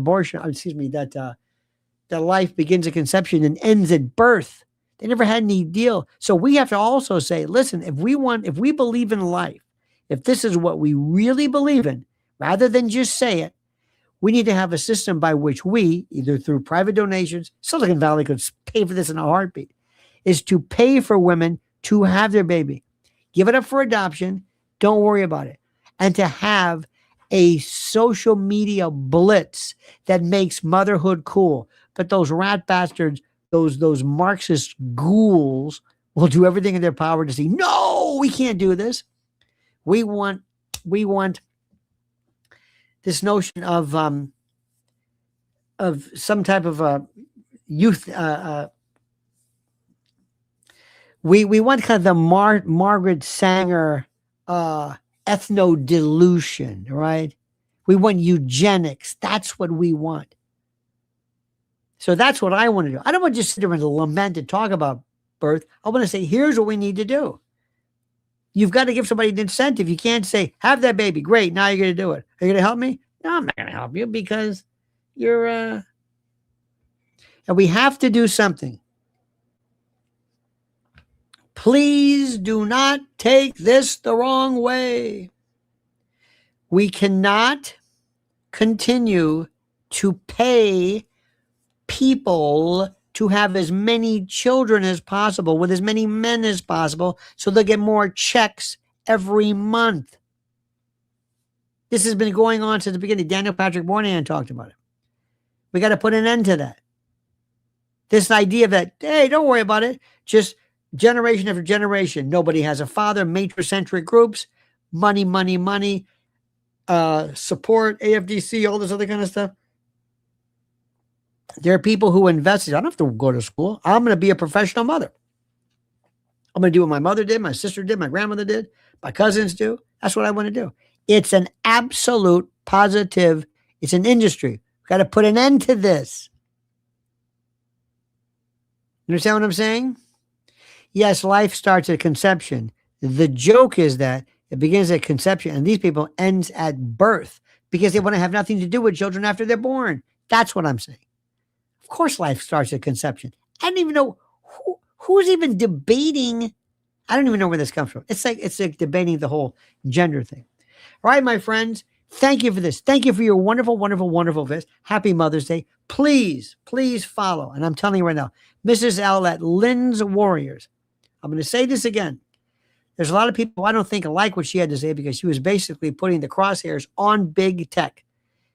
[SPEAKER 1] that life begins at conception and ends at birth. They never had any deal. So we have to also say, listen, if we believe in life, if this is what we really believe in, rather than just say it, we need to have a system by which we, either through private donations, Silicon Valley could pay for this in a heartbeat, is to pay for women to have their baby. Give it up for adoption. Don't worry about it. And to have a social media blitz that makes motherhood cool. But those rat bastards, those Marxist ghouls will do everything in their power to say, no, we can't do this. We want this notion of some type of youth. We want kind of the Margaret Sanger ethno-dilution, right? We want eugenics. That's what we want. So that's what I want to do. I don't want to just sit there and lament and talk about birth. I want to say, here's what we need to do. You've got to give somebody an incentive. You can't say, have that baby. Great. Now you're going to do it. Are you going to help me? No, I'm not going to help you because you're, and we have to do something. Please do not take this the wrong way. We cannot continue to pay people to have as many children as possible with as many men as possible so they'll get more checks every month. This has been going on since the beginning. Daniel Patrick Moynihan talked about it. We got to put an end to that. This idea that, hey, don't worry about it. Just generation after generation, nobody has a father, matricentric groups, money, support, AFDC, all this other kind of stuff. There are people who invested. I don't have to go to school. I'm going to be a professional mother. I'm going to do what my mother did, my sister did, my grandmother did, my cousins do. That's what I want to do. It's an absolute positive. It's an industry. We've got to put an end to this. You understand what I'm saying? Yes, life starts at conception. The joke is that it begins at conception, and these people ends at birth because they want to have nothing to do with children after they're born. That's what I'm saying. Of course, life starts at conception. I don't even know who's even debating. I don't even know where this comes from. It's like debating the whole gender thing. All right, my friends, thank you for this. Thank you for your wonderful, wonderful, wonderful visit. Happy Mother's Day. Please follow. And I'm telling you right now, Mrs. L at Lynn's Warriors I'm going to say this again. There's a lot of people I don't think like what she had to say because she was basically putting the crosshairs on big tech.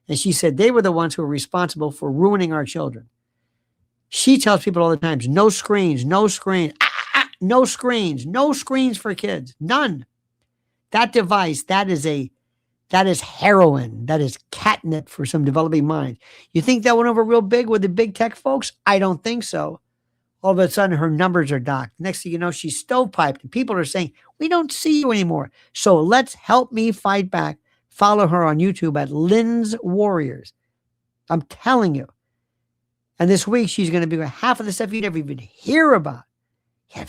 [SPEAKER 1] And she said they were the ones who were responsible for ruining our children. She tells people all the time, no screens, no screen, no screens, no screens for kids, none. That device, that is heroin. That is catnip for some developing minds. You think that went over real big with the big tech folks? I don't think so. All of a sudden, her numbers are docked. Next thing you know, she's stovepiped. And people are saying, we don't see you anymore. So let's help me fight back. Follow her on YouTube at Lynn's Warriors. I'm telling you. And this week, she's going to be half of the stuff you never even hear about.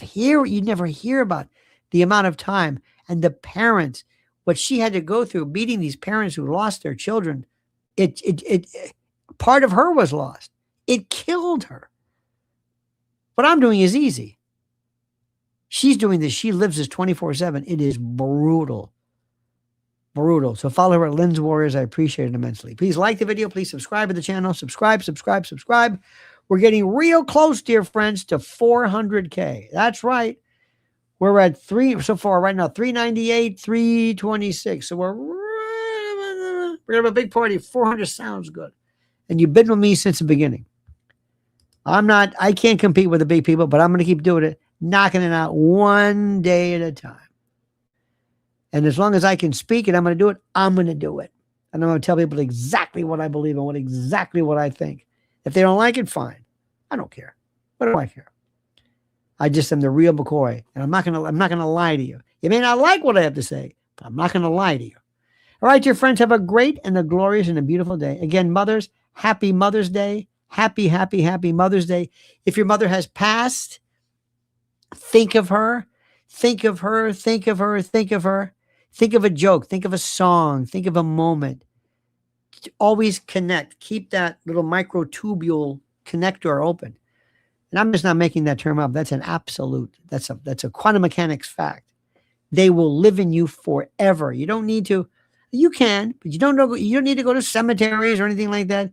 [SPEAKER 1] You never hear about the amount of time and the parents, what she had to go through, meeting these parents who lost their children. Part of her was lost. It killed her. What I'm doing is easy. She's doing this. She lives this 24/7. It is brutal. Brutal. So follow her at Lynn's Warriors. I appreciate it immensely. Please like the video. Please subscribe to the channel. Subscribe. We're getting real close, dear friends, to 400K. That's right. We're at so far right now, 398, 326. So we're going to have a big party. 400 sounds good. And you've been with me since the beginning. I can't compete with the big people, but I'm going to keep doing it, knocking it out one day at a time. And as long as I can speak and I'm going to do it, I'm going to do it. And I'm going to tell people exactly what I believe and exactly what I think. If they don't like it, fine. I don't care. What do I care? I just am the real McCoy, and I'm not going to lie to you. You may not like what I have to say, but I'm not going to lie to you. All right, dear friends, have a great and a glorious and a beautiful day. Again, mothers, happy Mother's Day. Happy, happy, happy Mother's Day. If your mother has passed, think of her. Think of her. Think of her. Think of her. Think of a joke. Think of a song. Think of a moment. Always connect. Keep that little microtubule connector open. And I'm just not making that term up. That's an absolute. That's a quantum mechanics fact. They will live in you forever. You don't need to. You can, but you don't need to go to cemeteries or anything like that.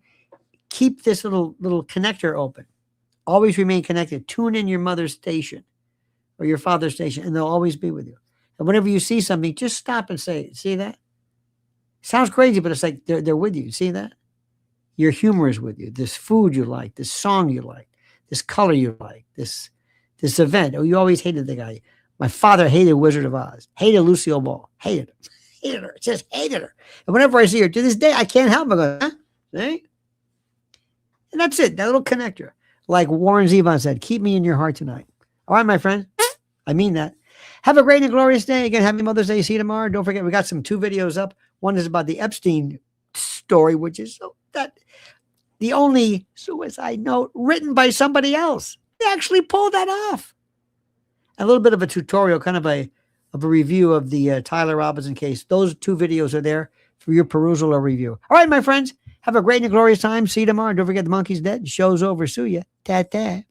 [SPEAKER 1] Keep this little connector open. Always remain connected. Tune in your mother's station or your father's station, and they'll always be with you. And whenever you see something, just stop and say, see that? Sounds crazy, but it's like they're with you. See that? Your humor is with you. This food you like, this song you like, this color you like, this event. Oh, you always hated the guy. My father hated Wizard of Oz. Hated Lucille Ball. Hated her. Hated her. Just hated her. And whenever I see her, to this day, I can't help but go, huh? See? And that's it. That little connector. Like Warren Zevon said, keep me in your heart tonight. All right, my friend. I mean that. Have a great and glorious day. Again, happy Mother's Day. See you tomorrow. Don't forget, we got 2 videos up. One is about the Epstein story, which is the only suicide note written by somebody else. They actually pulled that off. A little bit of a tutorial, kind of a review of the Tyler Robinson case. Those 2 videos are there for your perusal or review. All right, my friends. Have a great and glorious time. See you tomorrow. Don't forget the monkey's dead. Show's over. See ya. Ta-ta.